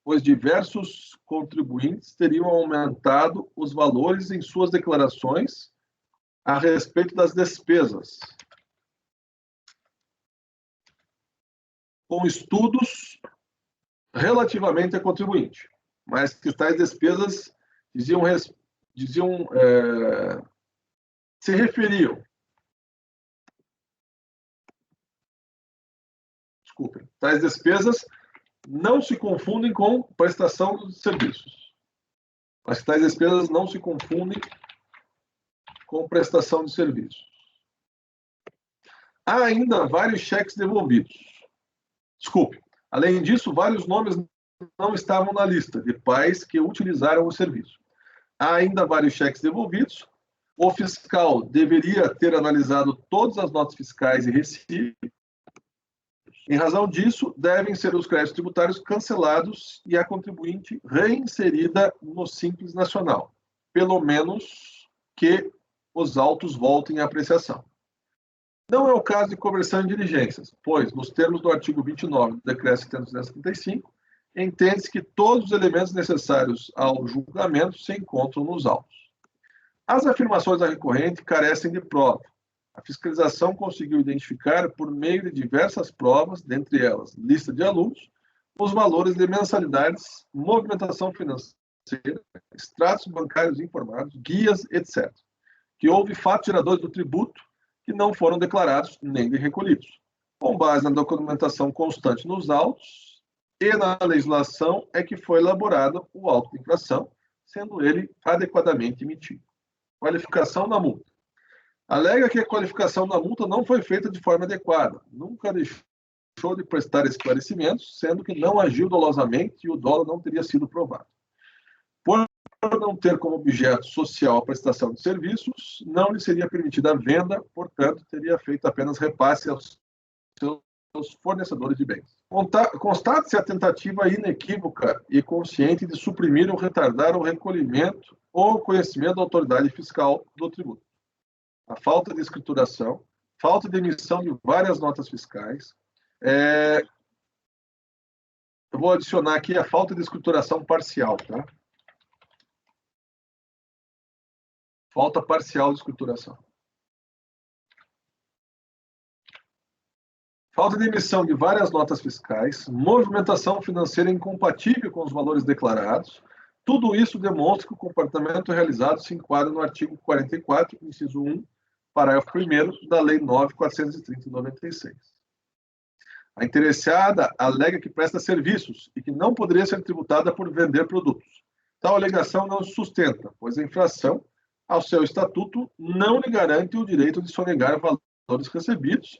pois diversos contribuintes teriam aumentado os valores em suas declarações a respeito das despesas, com estudos relativamente a contribuinte, mas que tais despesas se referiam. Desculpem. Tais despesas não se confundem com prestação de serviços. Mas tais despesas não se confundem com prestação de serviços. Há ainda vários cheques devolvidos. Desculpe. Além disso, vários nomes não estavam na lista de pais que utilizaram o serviço. Há ainda vários cheques devolvidos. O fiscal deveria ter analisado todas as notas fiscais e recibos. Em razão disso, devem ser os créditos tributários cancelados e a contribuinte reinserida no Simples Nacional, pelo menos que os autos voltem à apreciação. Não é o caso de conversão em diligências, pois, nos termos do artigo 29 do Decreto 735, entende-se que todos os elementos necessários ao julgamento se encontram nos autos. As afirmações da recorrente carecem de prova. A fiscalização conseguiu identificar, por meio de diversas provas, dentre elas lista de alunos, os valores de mensalidades, movimentação financeira, extratos bancários informados, guias, etc., que houve fatos geradores do tributo que não foram declarados nem recolhidos. Com base na documentação constante nos autos e na legislação é que foi elaborado o auto de infração, sendo ele adequadamente emitido. Qualificação da multa. Alega que a qualificação da multa não foi feita de forma adequada, nunca deixou de prestar esclarecimentos, sendo que não agiu dolosamente e o dolo não teria sido provado. Por não ter como objeto social a prestação de serviços, não lhe seria permitida a venda, portanto, teria feito apenas repasse aos seus fornecedores de bens. Constate-se a tentativa inequívoca e consciente de suprimir ou retardar o recolhimento ou conhecimento da autoridade fiscal do tributo. A falta de escrituração, falta de emissão de várias notas fiscais. Eu vou adicionar aqui a falta de escrituração parcial, tá? Falta parcial de escrituração. Falta de emissão de várias notas fiscais, movimentação financeira incompatível com os valores declarados. Tudo isso demonstra que o comportamento realizado se enquadra no artigo 44, inciso 1, parágrafo 1º da Lei 9.430 de 96. A interessada alega que presta serviços e que não poderia ser tributada por vender produtos. Tal alegação não se sustenta, pois a infração ao seu estatuto não lhe garante o direito de sonegar valores recebidos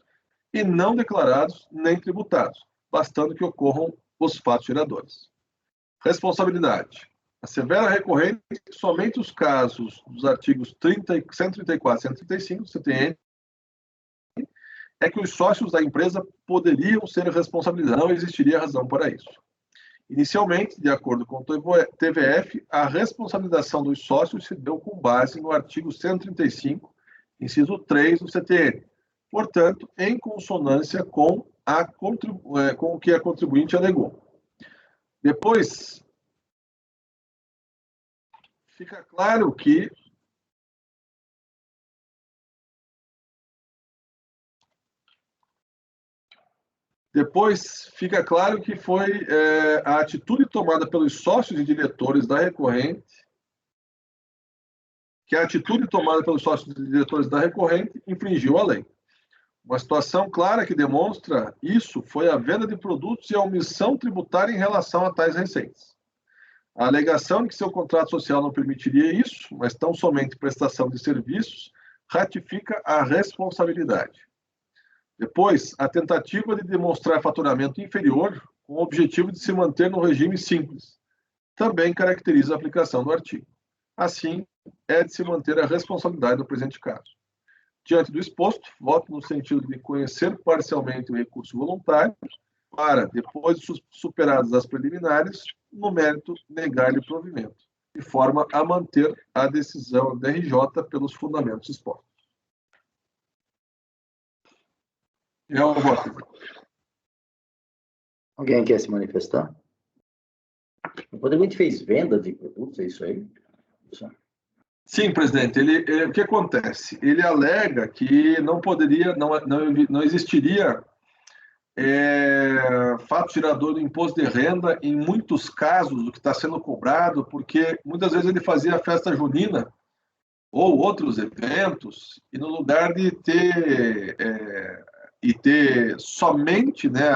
e não declarados nem tributados, bastando que ocorram os fatos geradores. Responsabilidade. Assevera a recorrente que somente os casos dos artigos 134 e 135 do CTN é que os sócios da empresa poderiam ser responsabilizados, não existiria razão para isso. Inicialmente, de acordo com o TVF, a responsabilização dos sócios se deu com base no artigo 135, inciso 3 do CTN, portanto, em consonância com o que a contribuinte alegou. Depois, fica claro que foi a atitude tomada pelos sócios e diretores da recorrente, infringiu a lei. Uma situação clara que demonstra isso foi a venda de produtos e a omissão tributária em relação a tais receitas. A alegação de que seu contrato social não permitiria isso, mas tão somente prestação de serviços, ratifica a responsabilidade. Depois, a tentativa de demonstrar faturamento inferior com o objetivo de se manter no regime simples também caracteriza a aplicação do artigo. Assim, é de se manter a responsabilidade no presente caso. Diante do exposto, voto no sentido de conhecer parcialmente o recurso voluntário para, depois de superadas as preliminares, no mérito, negar-lhe provimento, de forma a manter a decisão da RJ pelos fundamentos expostos. Eu voto. Alguém quer se manifestar? O contribuinte fez venda de produtos, é isso aí? Sim, presidente. O que acontece? Ele alega que não existiria fato gerador do imposto de renda em muitos casos do que está sendo cobrado, porque muitas vezes ele fazia festa junina ou outros eventos, e no lugar de ter somente, né,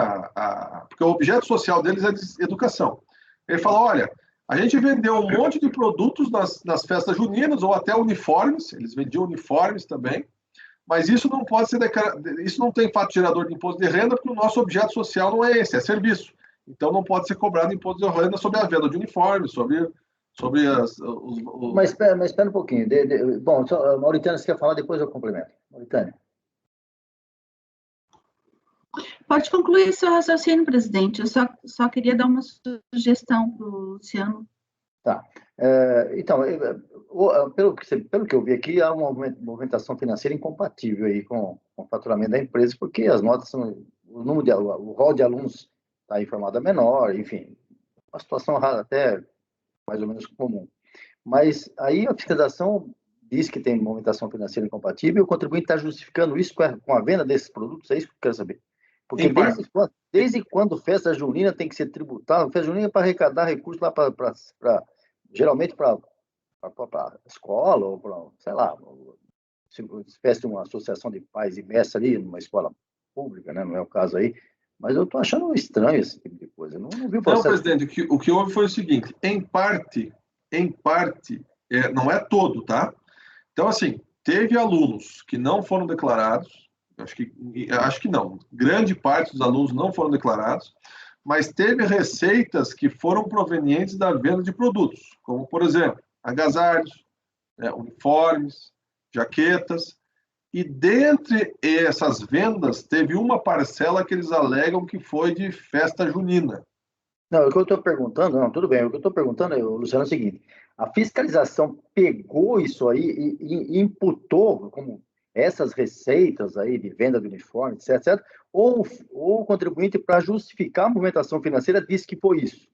porque o objeto social deles é de educação. Ele fala, olha, a gente vendeu um monte de produtos nas festas juninas, ou até uniformes, eles vendiam uniformes também, mas isso não pode ser isso não tem fato gerador de imposto de renda, porque o nosso objeto social não é esse, é serviço. Então não pode ser cobrado imposto de renda sobre a venda de uniformes, sobre Mas espera um pouquinho. Bom, Mauritânia, você quer falar, depois eu complemento. Mauritânia. Pode concluir seu raciocínio, presidente. Eu só queria dar uma sugestão para o Luciano. Tá. Então, pelo que eu vi aqui, há uma movimentação financeira incompatível aí com o faturamento da empresa, porque as notas são... o rol de alunos está em formada menor, enfim, uma situação até mais ou menos comum. Mas aí a fiscalização diz que tem movimentação financeira incompatível e o contribuinte está justificando isso com a venda desses produtos? É isso que eu quero saber. Porque desde quando festa junina tem que ser tributada? Festa junina é para arrecadar recursos lá geralmente para a escola ou para, sei lá, uma espécie de uma associação de pais e mestres ali, numa escola pública, né? Não é o caso aí. Mas eu estou achando estranho esse tipo de coisa. Não vi o processo. Não, presidente, o que houve foi o seguinte, em parte, não é todo, tá? Então, assim, teve alunos que não foram declarados, acho que não, grande parte dos alunos não foram declarados, mas teve receitas que foram provenientes da venda de produtos, como, por exemplo, agasalhos, uniformes, jaquetas, e dentre essas vendas, teve uma parcela que eles alegam que foi de festa junina. Não, o que eu estou perguntando, não, tudo bem, o que eu estou perguntando, Luciano, é o seguinte, a fiscalização pegou isso aí e imputou, como essas receitas aí de venda de uniforme, etc., ou o contribuinte, para justificar a movimentação financeira, disse que foi isso?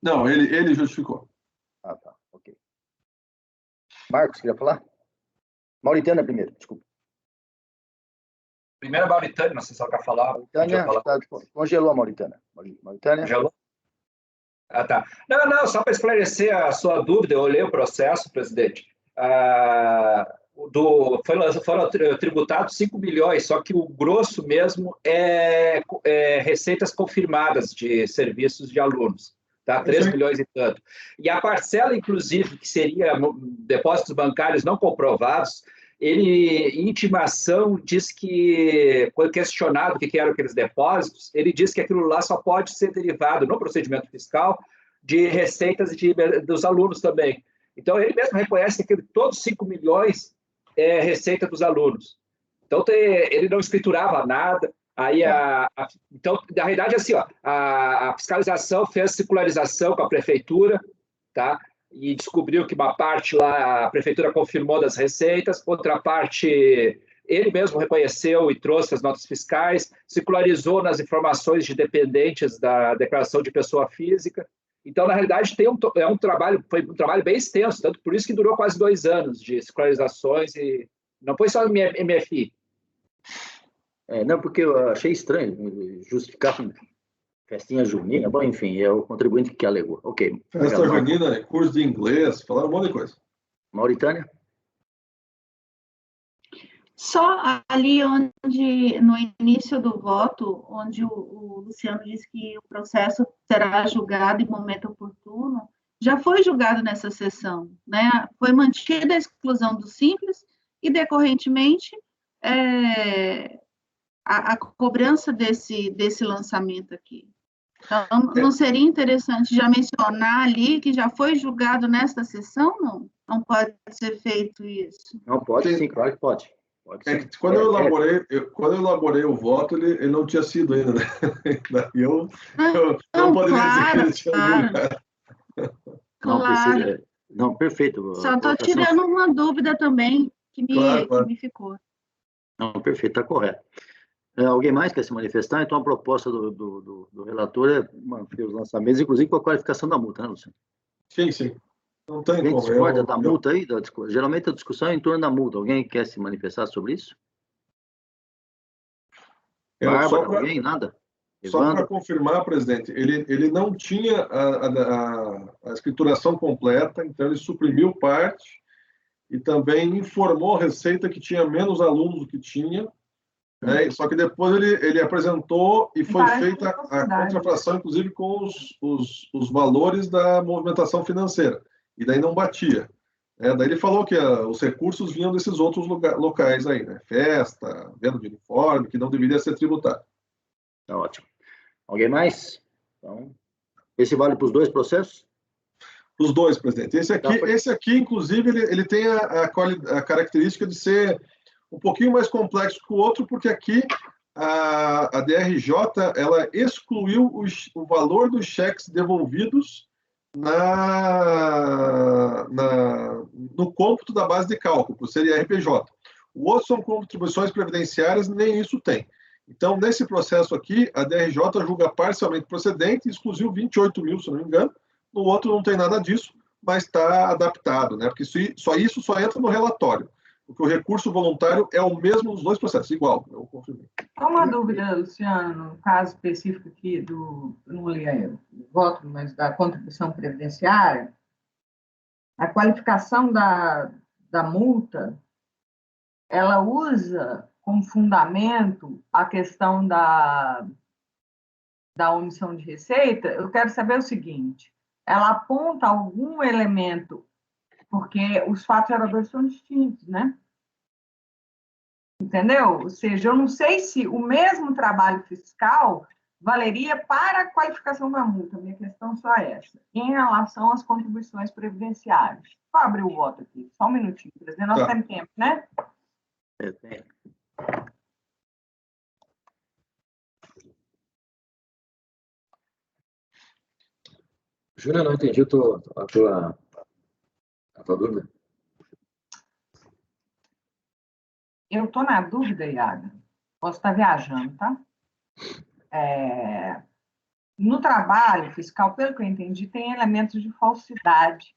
Não, ele justificou. Ah, tá, ok. Marcos, queria falar? Mauritânia primeiro, desculpa. Primeiro a Mauritânia, não sei se ela quer falar. Mauritânia, congelou a Mauritânia. Mauritânia. Congelou? Ah, tá. Não, só para esclarecer a sua dúvida, eu olhei o processo, presidente. Foram tributados 5 milhões, só que o grosso mesmo é receitas confirmadas de serviços de alunos, tá? 3 milhões e tanto. E a parcela, inclusive, que seria depósitos bancários não comprovados, ele, em intimação, diz que, quando questionado o que eram aqueles depósitos, ele diz que aquilo lá só pode ser derivado, no procedimento fiscal, de receitas dos alunos também. Então, ele mesmo reconhece que todos 5 milhões é receita dos alunos. Então, ele não escriturava nada. Aí, então, na realidade, assim, ó, a fiscalização fez circularização com a prefeitura, tá? E descobriu que uma parte lá a prefeitura confirmou das receitas, outra parte ele mesmo reconheceu e trouxe as notas fiscais, circularizou nas informações de dependentes da declaração de pessoa física. Então, na realidade, foi um trabalho bem extenso, tanto por isso que durou quase 2 anos de circularizações, e não foi só MFI. Não, porque eu achei estranho justificar com festinha junina, bom, enfim, é o contribuinte que alegou. Ok. Festa junina, curso de inglês, falaram um monte de coisa. Mauritânia? Só ali onde, no início do voto, onde o Luciano disse que o processo será julgado em momento oportuno, já foi julgado nessa sessão, né? Foi mantida a exclusão do simples e, decorrentemente, a cobrança desse lançamento aqui. Então, não seria interessante já mencionar ali que já foi julgado nesta sessão, não? Não pode ser feito isso? Não pode, sim, claro que pode. Quando eu elaborei o voto, ele não tinha sido ainda, né? Daí eu não poderia dizer que ele tinha julgado. Claro. Não, perfeito. Só estou tirando uma dúvida também que me ficou. Não, perfeito, está correto. Alguém mais quer se manifestar? Então, a proposta do relator é manter os lançamentos, inclusive com a qualificação da multa, né, Luciano? Sim. Não tem Alguém discorda da multa aí? Geralmente a discussão é em torno da multa. Alguém quer se manifestar sobre isso? Bárbara, alguém? Nada? Só para confirmar, presidente, ele não tinha a escrituração completa, então ele suprimiu parte e também informou a Receita que tinha menos alunos do que tinha, né? Só que depois ele apresentou e foi feita a contrafação, inclusive com os valores da movimentação financeira, e daí não batia. Daí ele falou que os recursos vinham desses outros locais aí, né? Festa, venda de uniforme, que não deveria ser tributado. Tá ótimo. Alguém mais? Então, esse vale para os 2 processos? Os 2, presidente. Esse aqui, inclusive, ele tem a característica de ser um pouquinho mais complexo que o outro, porque aqui a DRJ ela excluiu o valor dos cheques devolvidos no cômputo da base de cálculo, por ser RPJ. O outro são contribuições previdenciárias, nem isso tem. Então, nesse processo aqui, a DRJ julga parcialmente procedente, exclusiu 28 mil, se não me engano. No outro não tem nada disso, mas está adaptado, né? Porque isso só entra no relatório. Porque o recurso voluntário é o mesmo nos 2 processos, igual. Eu confirmei. Só uma dúvida, Luciano, no caso específico aqui não li o voto, mas da contribuição previdenciária, a qualificação da multa, ela usa como fundamento a questão da omissão de receita. Eu quero saber o seguinte, ela aponta algum elemento, porque os fatos geradores são distintos, né? Entendeu? Ou seja, eu não sei se o mesmo trabalho fiscal valeria para a qualificação da multa. Minha questão só é essa. Em relação às contribuições previdenciárias. Vou abrir o voto aqui. Só um minutinho, presidente. Nós temos tempo, né? Júnior, não entendi a tua dúvida. Eu estou na dúvida, Iaga. Posso estar viajando, tá? No trabalho fiscal, pelo que eu entendi, tem elementos de falsidade.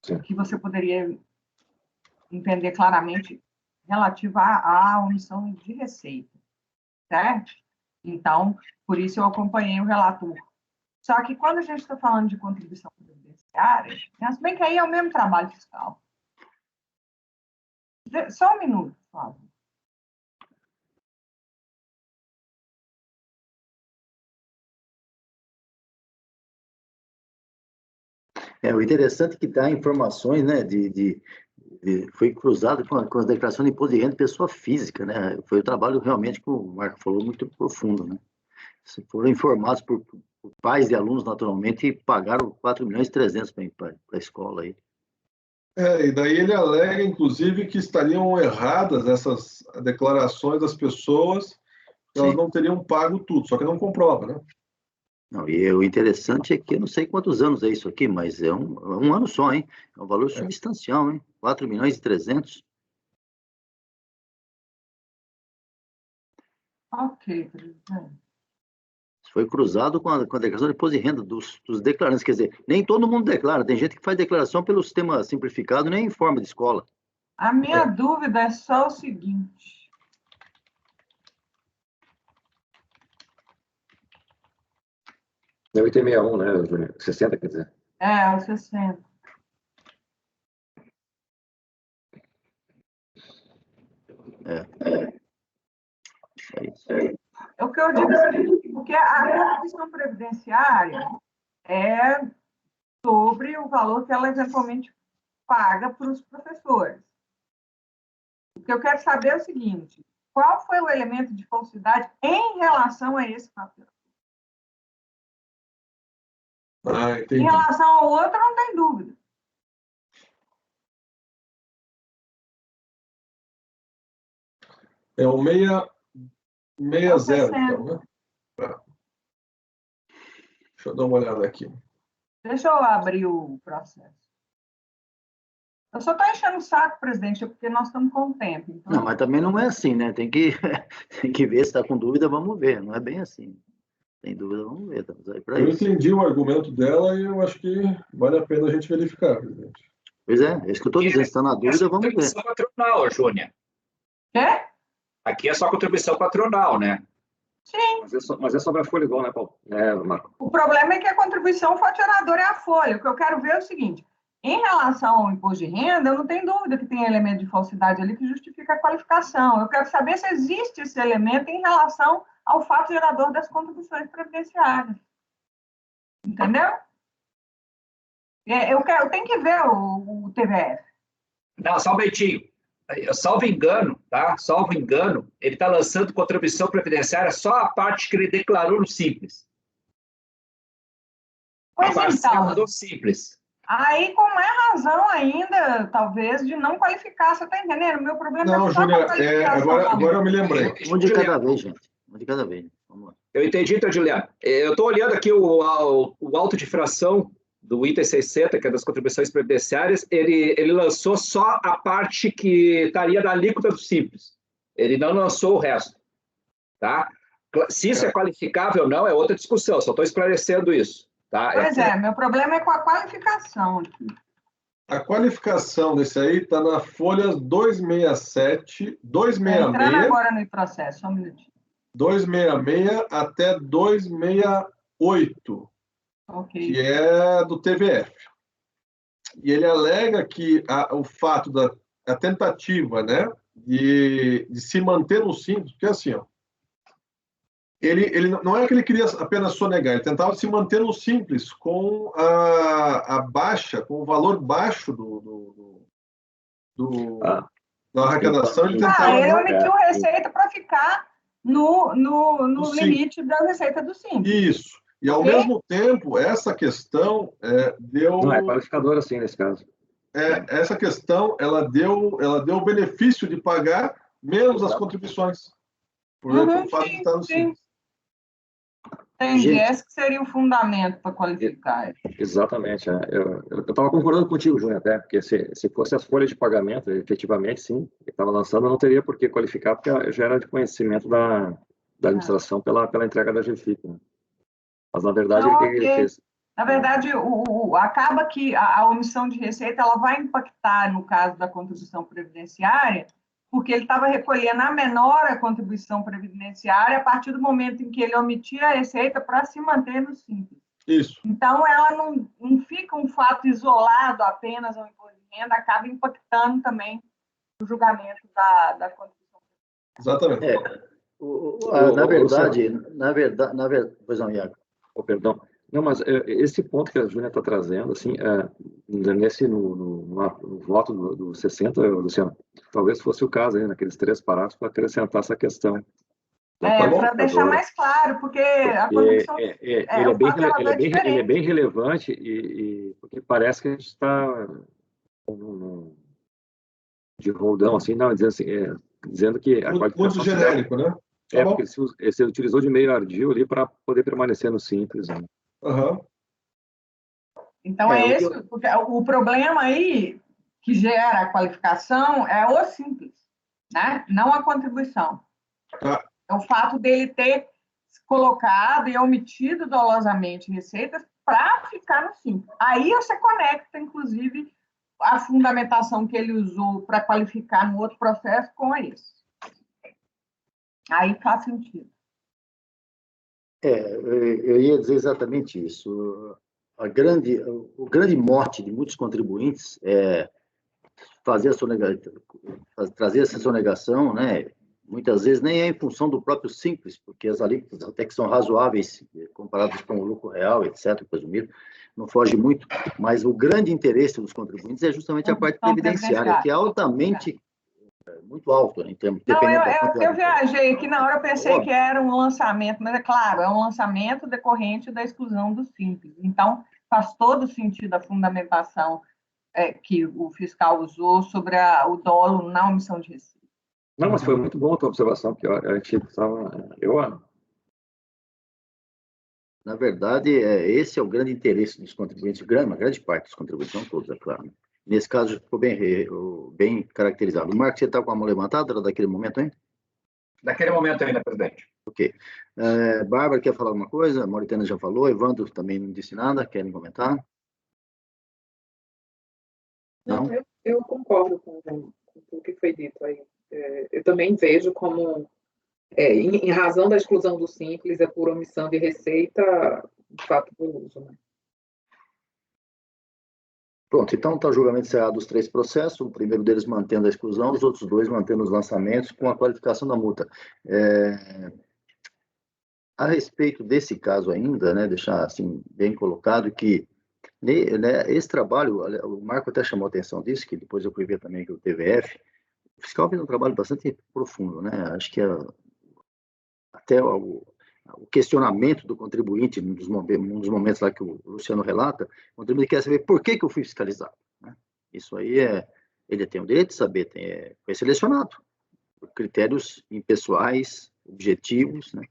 Sim. Que você poderia entender claramente relativo à omissão de receita, certo? Então, por isso eu acompanhei o relator. Só que quando a gente está falando de contribuição previdenciária, se bem que aí é o mesmo trabalho fiscal. Só um minuto, por favor. O interessante é que dá informações, né, foi cruzado com as declarações de imposto de renda de pessoa física, né? Foi o trabalho realmente, como o Marco falou, muito profundo, né? Foram informados por pais de alunos, naturalmente, e pagaram 4.300.000 para a escola aí. E daí ele alega, inclusive, que estariam erradas essas declarações das pessoas, que elas não teriam pago tudo, só que não comprova, né? Não, e o interessante é que eu não sei quantos anos é isso aqui, mas é um ano só, hein? É um valor substancial, hein? 4.300.000. Ok, presidente. Foi cruzado com a declaração de imposto de renda dos declarantes. Quer dizer, nem todo mundo declara. Tem gente que faz declaração pelo sistema simplificado, nem em forma de escola. A minha dúvida é só o seguinte. É o item 61, né, Júnior? 60, quer dizer. O 60. O que eu digo é o seguinte, porque a contribuição previdenciária é sobre o valor que ela eventualmente paga para os professores. O que eu quero saber é o seguinte, qual foi o elemento de falsidade em relação a esse papel? Em relação ao outro, não tem dúvida. É o 660, então, né? Deixa eu dar uma olhada aqui. Deixa eu abrir o processo. Eu só estou enchendo o saco, presidente, porque nós estamos com o tempo. Então... Não, mas também não é assim, né? Tem que ver se está com dúvida, vamos ver. Não é bem assim. Tem dúvida, vamos ver. Estamos aí para isso. Eu entendi o argumento dela e eu acho que vale a pena a gente verificar, presidente. Pois é isso que eu estou dizendo. Se está na dúvida, vamos ver. Contribuição patronal, Júnior. Quê? Aqui é só contribuição patronal, né? Sim. Mas é sobre a folha igual, né, Paulo? Marco. O problema é que a contribuição faturadora é a folha. O que eu quero ver é o seguinte. Em relação ao imposto de renda, eu não tenho dúvida que tem elemento de falsidade ali que justifica a qualificação. Eu quero saber se existe esse elemento em relação ao fato gerador das contribuições previdenciárias. Entendeu? Eu tenho que ver o TVF. Não, só um momentinho. Salvo engano, tá? Salvo engano, ele está lançando contribuição previdenciária só a parte que ele declarou no Simples. Pois a parcela então. do Simples. Aí, com mais razão ainda, talvez, de não qualificar, você está entendendo? O meu problema não, é só Júlia, a qualificação. agora eu me lembrei. Um de cada vez, gente. Um de cada vez. Vamos lá. Eu entendi, então, Juliano. Eu estou olhando aqui o auto de fração do item 60, que é das contribuições previdenciárias, ele lançou só a parte que estaria na alíquota do Simples. Ele não lançou o resto. Tá? Se isso é qualificável ou não, é outra discussão. Só estou esclarecendo isso. Tá? Pois meu problema é com a qualificação aqui. A qualificação desse aí está na folha 267, 266. Entrando agora no processo, só um minutinho. 266 até 268, okay. Que é do TVF. E ele alega que o fato da tentativa, né, de se manter no Simples, porque assim, ó, ele não é que ele queria apenas sonegar, ele tentava se manter no Simples com a baixa, com o valor baixo da arrecadação. Ele omitiu receita para ficar no limite da receita do Simples. Isso. E, ao mesmo tempo, essa questão deu... Não é qualificadora, assim, nesse caso. Essa questão, ela deu o benefício de pagar menos as contribuições. Por fato de estar no Simples. Entendi. Esse que seria o fundamento para qualificar. Exatamente. Eu estava concordando contigo, Júnior, até, porque se fosse as folhas de pagamento, efetivamente, sim, estava lançando, não teria por que qualificar, porque já era de conhecimento da administração pela entrega da GFIP, né? Mas, na verdade, Não, ele ok. fez... Na verdade, acaba que a omissão de receita ela vai impactar no caso da contribuição previdenciária, porque ele estava recolhendo a menor a contribuição previdenciária a partir do momento em que ele omitia a receita para se manter no Simples. Isso. Então, ela não fica um fato isolado apenas ao imposto de renda, acaba impactando também o julgamento da contribuição Exatamente. Na verdade, pois não, Iago. Perdão. Não, mas esse ponto que a Júlia está trazendo, assim, no voto do 60, Luciano, talvez fosse o caso aí, naqueles 3 parágrafos, para acrescentar essa questão. para deixar mais claro, porque a contribuição ele é bem relevante porque parece que a gente está de roldão, assim, não, dizendo que a muito genérico, né? Porque você utilizou de meio ardio ali para poder permanecer no Simples. Né? Uhum. Então, esse, porque o problema aí que gera a qualificação é o Simples, né? Não a contribuição. É o fato dele ter colocado e omitido dolosamente receitas para ficar no Simples. Aí você conecta, inclusive, a fundamentação que ele usou para qualificar no outro processo com esse. Aí faz sentido. Eu ia dizer exatamente isso. O grande mote de muitos contribuintes é trazer essa sonegação, né? Muitas vezes nem é em função do próprio Simples, porque as alíquotas até que são razoáveis comparadas com o lucro real, etc., presumido, não foge muito, mas o grande interesse dos contribuintes é justamente a parte previdenciária, que é altamente muito alto, né, em termos, dependendo da quantidade. Eu viajei aqui na hora, eu pensei que era um lançamento, mas é claro, é um lançamento decorrente da exclusão do Simples. Então, faz todo sentido a fundamentação que o fiscal usou sobre o dolo na omissão de receita. Não, mas foi muito boa a tua observação, porque a gente estava... Na verdade, esse é o grande interesse dos contribuintes, uma grande parte dos contribuintes, não todos, é claro. Né? Nesse caso, ficou bem caracterizado. Marcos, você está com a mão levantada? Era daquele momento, hein? Daquele momento ainda, presidente. Ok. Bárbara, quer falar alguma coisa? A Mauritânia já falou. Evandro também não disse nada. Querem comentar? Não, eu concordo com tudo que foi dito aí. Eu também vejo como, em razão da exclusão do Simples, é por omissão de receita, de fato, por uso. Né? Pronto, então está o julgamento encerrado dos 3 processos, o primeiro deles mantendo a exclusão, os outros 2 mantendo os lançamentos com a qualificação da multa. A respeito desse caso ainda, né, deixar assim bem colocado que esse trabalho, o Marco até chamou a atenção disso, que depois eu fui ver também que o TVF, o fiscal fez um trabalho bastante profundo, né? Acho que até o questionamento do contribuinte, num dos momentos lá que o Luciano relata, o contribuinte quer saber por que eu fui fiscalizado. Né? Isso aí ele tem o direito de saber, foi selecionado por critérios impessoais, objetivos, né?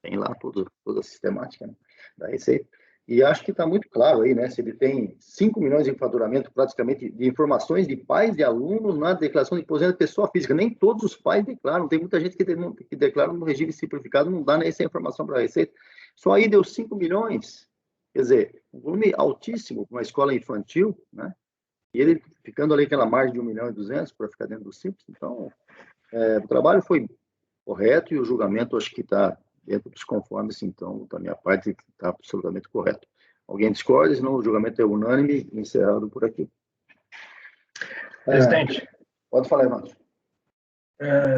Tem lá toda a sistemática, né, da Receita. E acho que está muito claro aí, né? Se ele tem 5 milhões de faturamento praticamente de informações de pais de alunos na declaração de imposto de pessoa física. Nem todos os pais declaram. Tem muita gente que declara no regime simplificado, não dá nem essa informação para a Receita. Só aí deu 5 milhões. Quer dizer, um volume altíssimo para uma escola infantil, né? E ele ficando ali aquela margem de 1.200.000 para ficar dentro do Simples. Então, o trabalho foi correto e o julgamento acho que está dentro dos conformes, então, da minha parte, está absolutamente correto. Alguém discorda? Senão o julgamento é unânime, encerrado por aqui. Presidente. Pode falar, Evandro.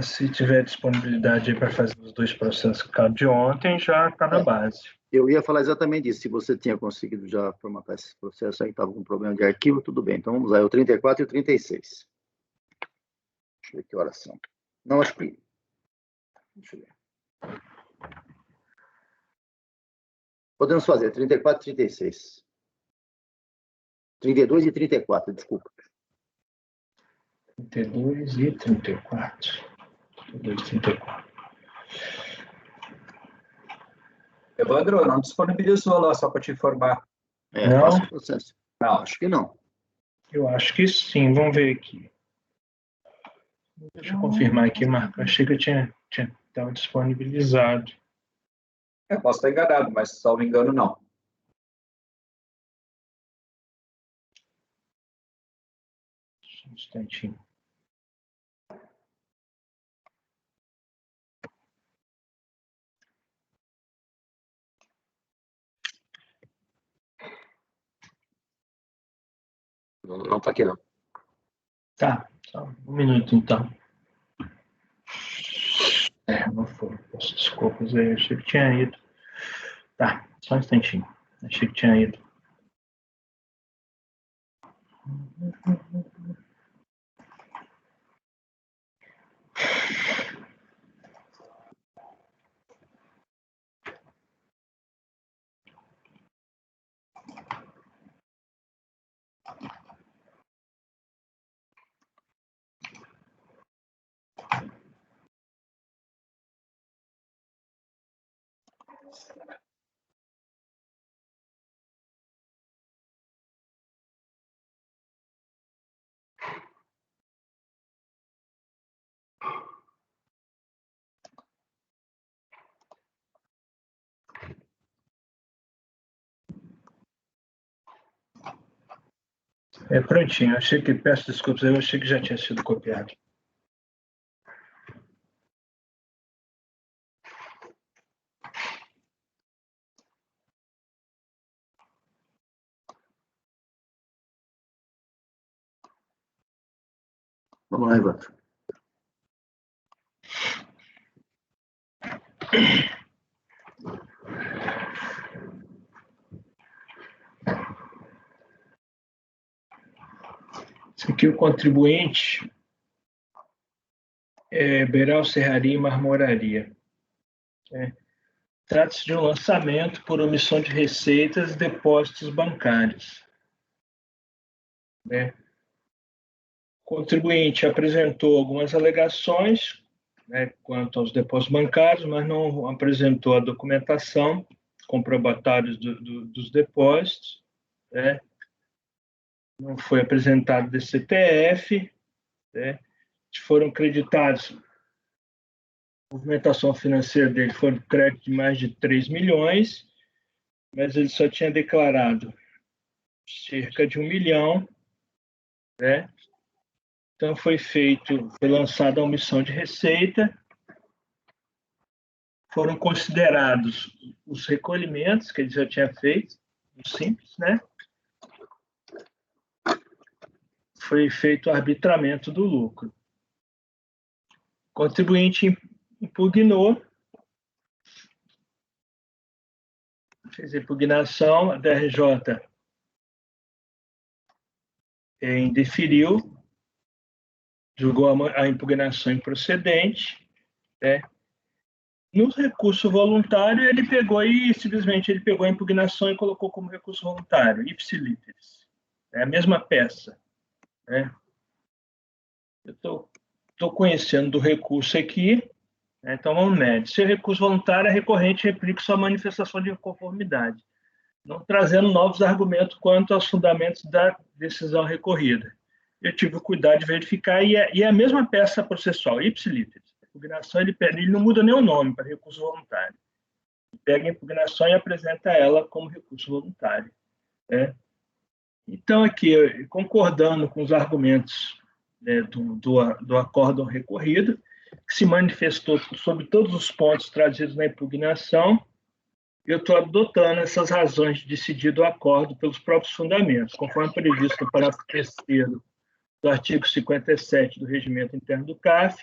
Se tiver disponibilidade para fazer os 2 processos de ontem, já está na base. Eu ia falar exatamente isso. Se você tinha conseguido já formatar esses processos aí, estava com problema de arquivo, tudo bem. Então, vamos lá, o 34 e o 36. Deixa eu ver que horas são. Não, acho que... Deixa eu ver. Podemos fazer 34 e 36. 32 e 34, desculpa. 32 e 34. 32 e 34. Evandro, não disponibilizou lá, só para te informar. Não? Passa o processo. Não. Acho que não. Eu acho que sim, vamos ver aqui. Deixa eu confirmar aqui, Marco. Achei que eu estava disponibilizado. Posso estar enganado, mas, salvo engano, não. Um instantinho. Não está aqui, não. Tá, só um minuto, então. Não foi. Peço desculpas aí, achei que tinha ido. Tá, só um instantinho. Achei que tinha ido. Prontinho. Peço desculpas, eu achei que já tinha sido copiado. Vamos lá, Evandro. Esse aqui é o contribuinte Beral Serraria e Marmoraria. Trata-se de um lançamento por omissão de receitas e depósitos bancários. O contribuinte apresentou algumas alegações quanto aos depósitos bancários, mas não apresentou a documentação comprobatória dos depósitos. Não foi apresentado DCTF. Foram creditados, a movimentação financeira dele foi crédito de mais de 3 milhões, mas ele só tinha declarado cerca de 1 milhão. Então foi lançada a omissão de receita, foram considerados os recolhimentos que ele já tinha feito, o simples, Foi feito o arbitramento do lucro. O contribuinte impugnou, fez a impugnação, a DRJ indeferiu, julgou a impugnação improcedente. No recurso voluntário, ele pegou a impugnação e colocou como recurso voluntário, ipsiliteris. É a mesma peça. Eu estou conhecendo do recurso aqui, então vamos medir. Se o recurso voluntário, a recorrente replica sua manifestação de inconformidade, não trazendo novos argumentos quanto aos fundamentos da decisão recorrida. Eu tive o cuidado de verificar, e é a mesma peça processual, ipsiliteris. A impugnação, ele não muda nem o nome para recurso voluntário. Ele pega a impugnação e apresenta ela como recurso voluntário. Então, aqui, concordando com os argumentos do acórdão recorrido, que se manifestou sobre todos os pontos trazidos na impugnação, eu estou adotando essas razões de decidido acordo pelos próprios fundamentos, conforme previsto no parágrafo 3º do artigo 57 do Regimento Interno do CAF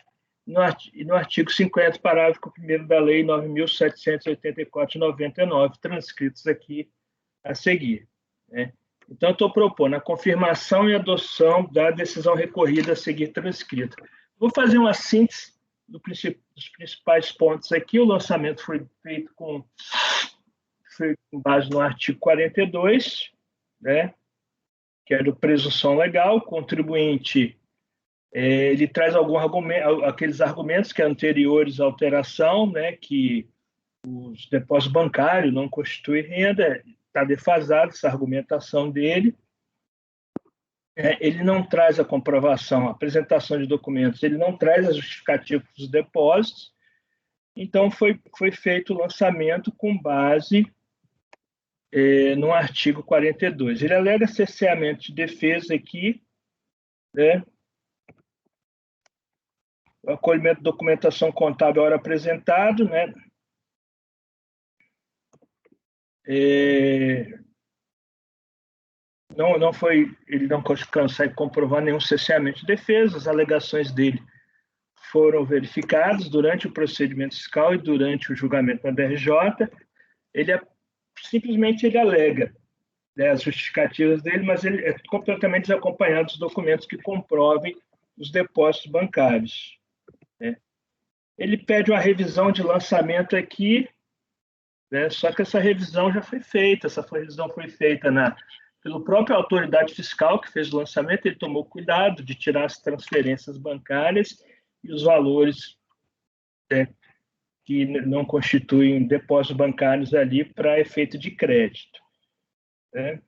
e no artigo 50, parágrafo 1º da Lei 9.784 de 99, transcritos aqui a seguir. Então, eu estou propondo a confirmação e adoção da decisão recorrida a seguir transcrita. Vou fazer uma síntese dos principais pontos aqui. O lançamento foi feito com base no artigo 42, que é do presunção legal. O contribuinte ele traz aqueles argumentos que anteriores à alteração, que os depósitos bancários não constituem renda. Está defasada essa argumentação dele. ele não traz a comprovação, a apresentação de documentos, ele não traz a justificativa dos depósitos, então foi feito o lançamento com base no artigo 42. Ele alega cerceamento de defesa aqui, né? O acolhimento de documentação contábil hora apresentado, né? Ele não consegue comprovar nenhum cerceamento de defesa, as alegações dele foram verificadas durante o procedimento fiscal e durante o julgamento na DRJ. Simplesmente ele alega, né, as justificativas dele, mas ele é completamente desacompanhado dos documentos que comprovem os depósitos bancários, né? Ele pede uma revisão de lançamento aqui, né, só que essa revisão já foi feita, pela própria autoridade fiscal que fez o lançamento. Ele tomou cuidado de tirar as transferências bancárias e os valores, né, que não constituem depósitos bancários ali para efeito de crédito, né?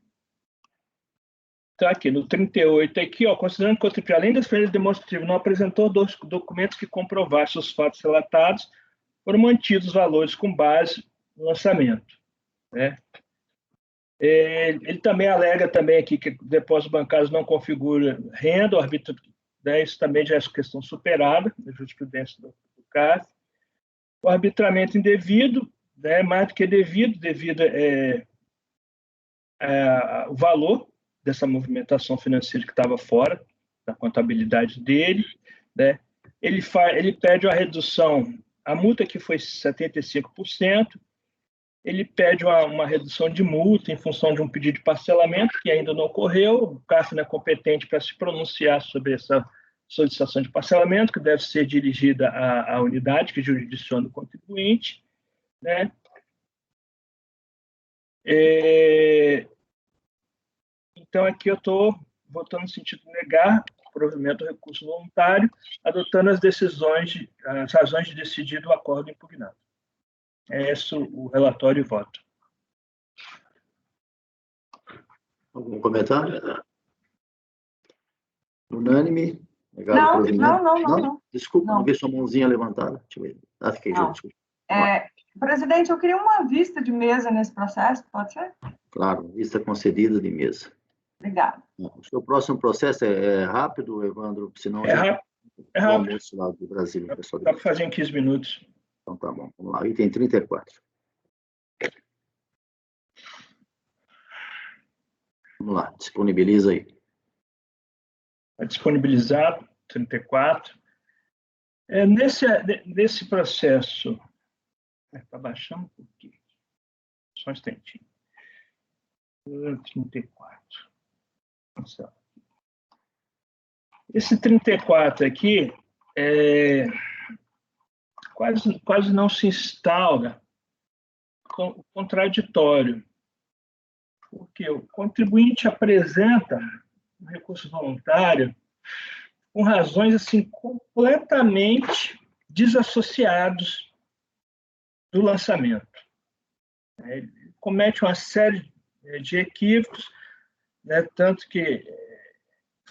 Então, aqui no 38, aqui, ó, considerando que o contribuinte, além das ferramentas demonstrativas, não apresentou documentos que comprovassem os fatos relatados, foram mantidos os valores com base no lançamento, né? Ele também alega também aqui que depósitos bancários não configuram renda, o arbítrio, né, isso também já é questão superada na jurisprudência do CARF. O arbitramento indevido, né, mais do que devido o valor dessa movimentação financeira que estava fora da contabilidade dele, né? Ele pede uma redução, a multa que foi 75%, ele pede uma redução de multa em função de um pedido de parcelamento que ainda não ocorreu. O CARF não é competente para se pronunciar sobre essa solicitação de parcelamento, que deve ser dirigida à unidade que jurisdiciona o contribuinte, né? Então, aqui eu estou votando no sentido de negar o provimento do recurso voluntário, adotando as razões de decidir do acordo impugnado. É esse o relatório e voto. Algum comentário? Unânime? Não. Desculpa, não. não vi sua mãozinha levantada. Deixa eu ver. Fiquei junto. Presidente, eu queria uma vista de mesa nesse processo, pode ser? Claro, vista concedida de mesa. Obrigada. O seu próximo processo é rápido, Evandro? Senão é rápido. Almoço lá do Brasil, dá para fazer em 15 minutos. Então tá bom, vamos lá. Item 34. Vamos lá, disponibiliza aí. Está disponibilizado, 34. Nesse processo... Está baixando um pouquinho. Só um instantinho. 34. Esse 34 aqui quase não se instaura com contraditório, porque o contribuinte apresenta um recurso voluntário com razões assim completamente desassociados do lançamento. Ele comete uma série de equívocos, né, tanto que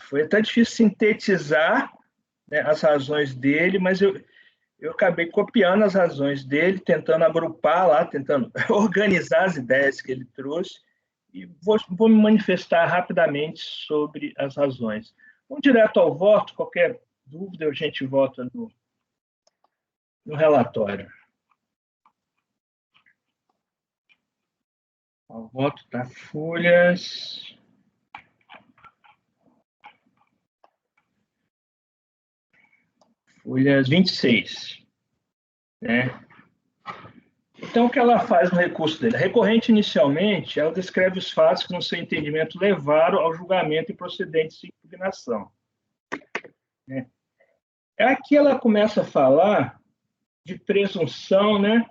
foi até difícil sintetizar, né, as razões dele, mas eu acabei copiando as razões dele, tentando agrupar lá, tentando organizar as ideias que ele trouxe, e vou me manifestar rapidamente sobre as razões. Vamos direto ao voto, qualquer dúvida a gente vota no relatório. O voto da folhas 26, né? Então, o que ela faz no recurso dele? A recorrente, inicialmente, ela descreve os fatos que, no seu entendimento, levaram ao julgamento improcedente de impugnação, né? Aqui ela começa a falar de presunção, né?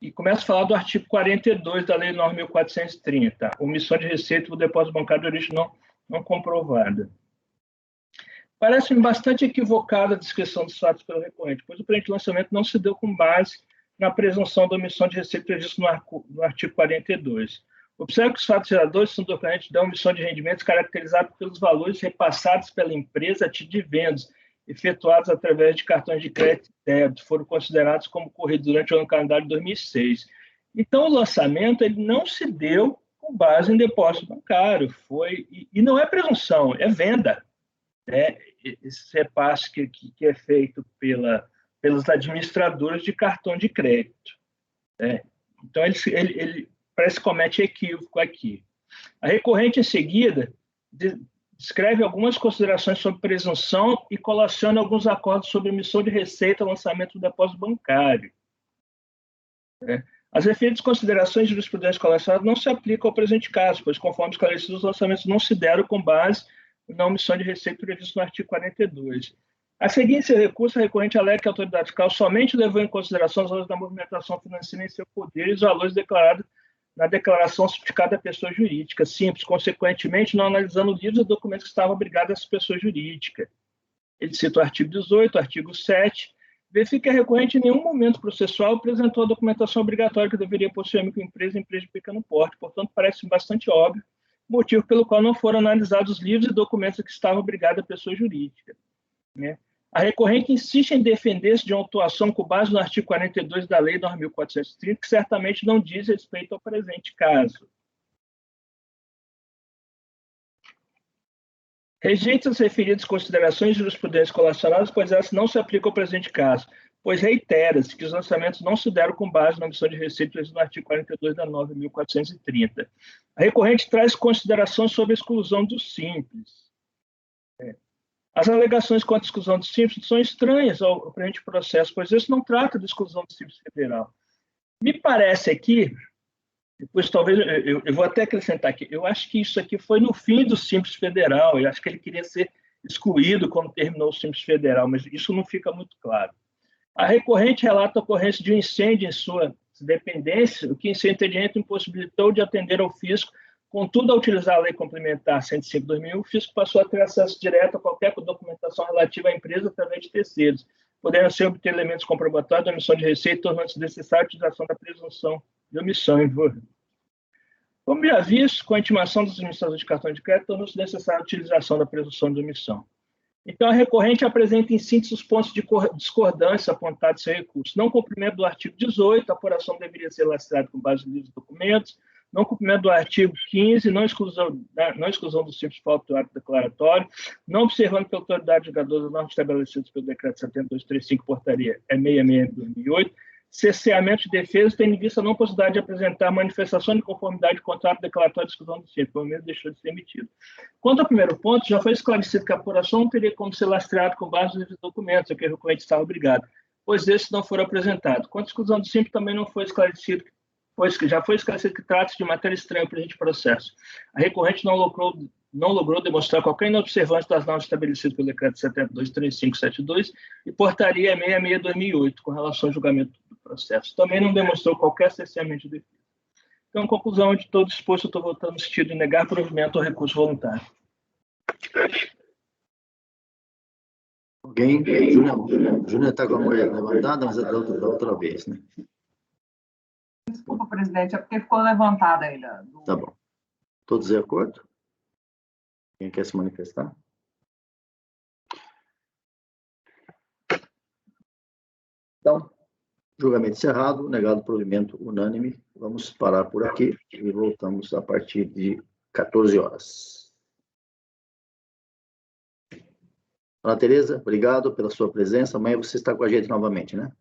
E começa a falar do artigo 42 da Lei 9.430, omissão de receita do depósito bancário de origem não comprovada. Parece-me bastante equivocada a descrição dos fatos pelo recorrente, pois o presente lançamento não se deu com base na presunção da omissão de receita prevista no artigo 42. Observe que os fatos geradores são decorrentes da omissão de rendimentos caracterizados pelos valores repassados pela empresa a título de vendas, efetuados através de cartões de crédito e débito, foram considerados como ocorridos durante o ano calendário de 2006. Então, o lançamento ele não se deu com base em depósito bancário, e não é presunção, é venda. Esse repasse que é feito pelos administradores de cartão de crédito. Então, ele parece que comete equívoco aqui. A recorrente, em seguida, descreve algumas considerações sobre presunção e colaciona alguns acordos sobre emissão de receita e lançamento do depósito bancário. As referidas considerações de jurisprudência colacionada não se aplicam ao presente caso, pois, conforme esclarecido, os lançamentos não se deram com base na omissão de receita previsto no artigo 42. A seguir seu recurso, a recorrente alega que a autoridade fiscal somente levou em consideração os valores da movimentação financeira em seu poder e os valores declarados na declaração certificada da pessoa jurídica, simples, consequentemente, não analisando livros e documentos que estavam obrigados a essa pessoa jurídica. Ele cita o artigo 18, o artigo 7, verifica que a recorrente em nenhum momento processual apresentou a documentação obrigatória que deveria possuir a microempresa e empresa de pequeno porte, portanto, parece bastante óbvio o motivo pelo qual não foram analisados os livros e documentos que estavam obrigados a pessoa jurídica. A recorrente insiste em defender-se de uma atuação com base no artigo 42 da Lei 9.430, que certamente não diz respeito ao presente caso. Rejeita as referidas considerações de jurisprudência colacionadas, pois elas não se aplicam ao presente caso, pois reitera-se que os lançamentos não se deram com base na omissão de receita no artigo 42 da 9.430. A recorrente traz considerações sobre a exclusão dos simples. As alegações quanto à exclusão do simples são estranhas ao presente processo, pois isso não trata de exclusão do simples federal. Me parece aqui, depois talvez, eu vou até acrescentar aqui, eu acho que isso aqui foi no fim do simples federal, eu acho que ele queria ser excluído quando terminou o simples federal, mas isso não fica muito claro. A recorrente relata a ocorrência de um incêndio em sua dependência, o que esse entendimento impossibilitou de atender ao fisco. Contudo, ao utilizar a Lei Complementar 105/2001, o fisco passou a ter acesso direto a qualquer documentação relativa à empresa através de terceiros, podendo ser obter elementos comprobatórios da omissão de receita, tornando-se necessária a utilização da presunção de omissão. Como já visto, com a intimação dos administradores de cartão de crédito, tornou-se necessária a utilização da presunção de omissão. Então, a recorrente apresenta em síntese os pontos de discordância apontados em seu recurso. Não cumprimento do artigo 18, a apuração deveria ser lastreada com base nos documentos. Não cumprimento do artigo 15, não exclusão do simples faltuário declaratório, não observando pela autoridade julgadora as normas estabelecidas pelo decreto 7235, portaria 666/2008, cerceamento de defesa, tendo em vista a não possibilidade de apresentar manifestação de conformidade com o contrato declaratório de exclusão do simples, pelo menos deixou de ser emitido. Quanto ao primeiro ponto, já foi esclarecido que a apuração não teria como ser lastreada com base nos documentos a que a recorrente estava obrigado, pois esses não foram apresentados. Quanto à exclusão do simples, também não foi esclarecido, pois já foi esclarecido que trata-se de matéria estranha ao presente processo. A recorrente não logrou demonstrar qualquer inobservância das normas estabelecidas pelo decreto 7235/72 e portaria 666/2008 com relação ao julgamento do processo. Também não demonstrou qualquer cerceamento de defesa. Então, em conclusão, de todo exposto, eu estou votando no sentido de negar provimento ao recurso voluntário. Alguém? Júnior está com a mão levantada, mas é da outra vez, né? Desculpa, presidente, é porque ficou levantada aí. Tá bom. Todos de acordo? Quem quer se manifestar? Então, julgamento encerrado, negado provimento unânime. Vamos parar por aqui e voltamos a partir de 14 horas. Ana Tereza, obrigado pela sua presença. Amanhã você está com a gente novamente, né?